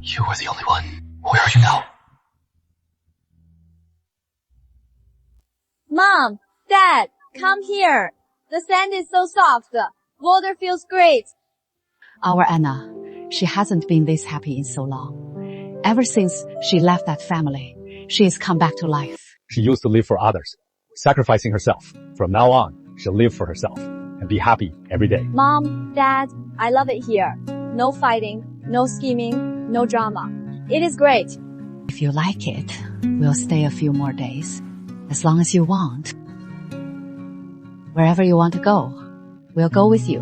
You were the only one. Where are you now? Mom, Dad, come here. The sand is so soft. Water feels great. Our Anna, She hasn't been this happy in so long. Ever since she left that family, she has come back to life. She used to live for others, sacrificing herself. From now on, she'll live for herself and be happy every day. Mom, Dad, I love it here. No fighting, no scheming, no drama. It is great. If you like it, we'll stay a few more days, as long as you want. Wherever you want to go, we'll go with you.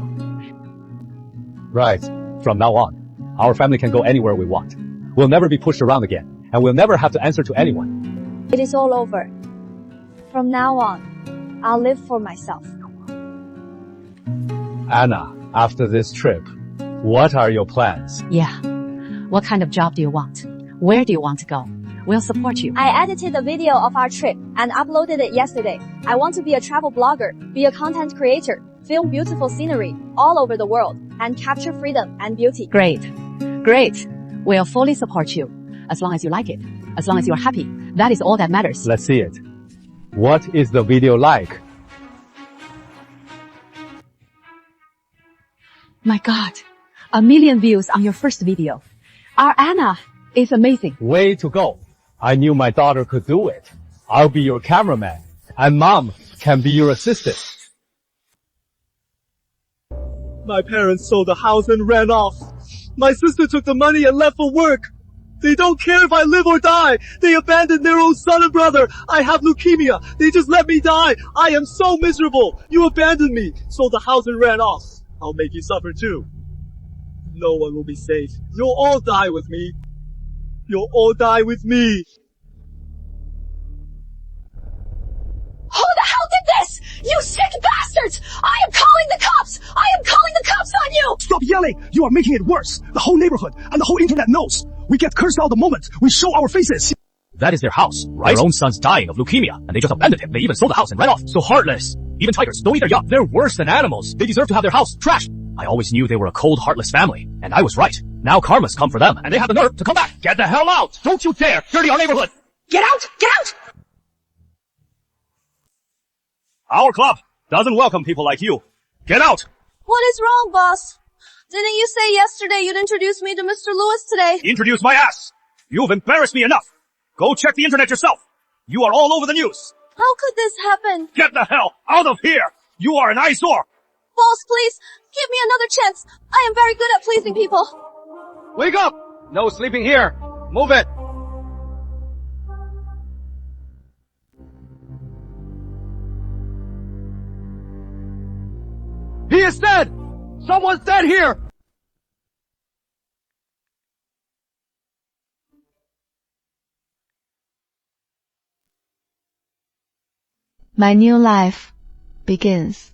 Right. From now on, our family can go anywhere we want. We'll never be pushed around again, and we'll never have to answer to anyone. It is all over. From now on, I'll live for myself. Anna, after this trip, what are your plans? Yeah. What kind of job do you want? Where do you want to go? We'll support you. I edited a video of our trip and uploaded it yesterday. I want to be a travel blogger, be a content creator, film beautiful scenery all over the world, and capture freedom and beauty. Great. Great. We'll fully support you. As long as you like it. As long as you're happy. That is all that matters. Let's see it. What is the video like? My God. 1 million views on your first video. Our Anna is amazing. Way to go. I knew my daughter could do it. I'll be your cameraman, and Mom can be your assistant. My parents sold the house and ran off. My sister took the money and left for work. They don't care if I live or die. They abandoned their own son and brother. I have leukemia. They just let me die. I am so miserable. You abandoned me, sold the house and ran off. I'll make you suffer too. No one will be safe. You'll all die with me. You'll all die with me. Who the hell did this? You sick bastards! I am calling the cops! I am calling the cops on you! Stop yelling! You are making it worse. The whole neighborhood and the whole internet knows. We get cursed out the moment we show our faces. That is their house, right? Their own son's dying of leukemia, and they just abandoned him. They even sold the house and ran off. So heartless. Even tigers don't eat their young. They're worse than animals. They deserve to have their house trashed. I always knew they were a cold, heartless family, and I was right. Now karma's come for them, and they have the nerve to come back. Get the hell out! Don't you dare dirty our neighborhood! Get out! Get out! Our club doesn't welcome people like you. Get out! What is wrong, boss? Didn't you say yesterday you'd introduce me to Mr. Lewis today? Introduce my ass! You've embarrassed me enough. Go check the internet yourself. You are all over the news. How could this happen? Get the hell out of here! You are an eyesore! Boss, please, give me another chance. I am very good at pleasing people. Wake up! No sleeping here. Move it. He is dead! Someone's dead here! My new life begins.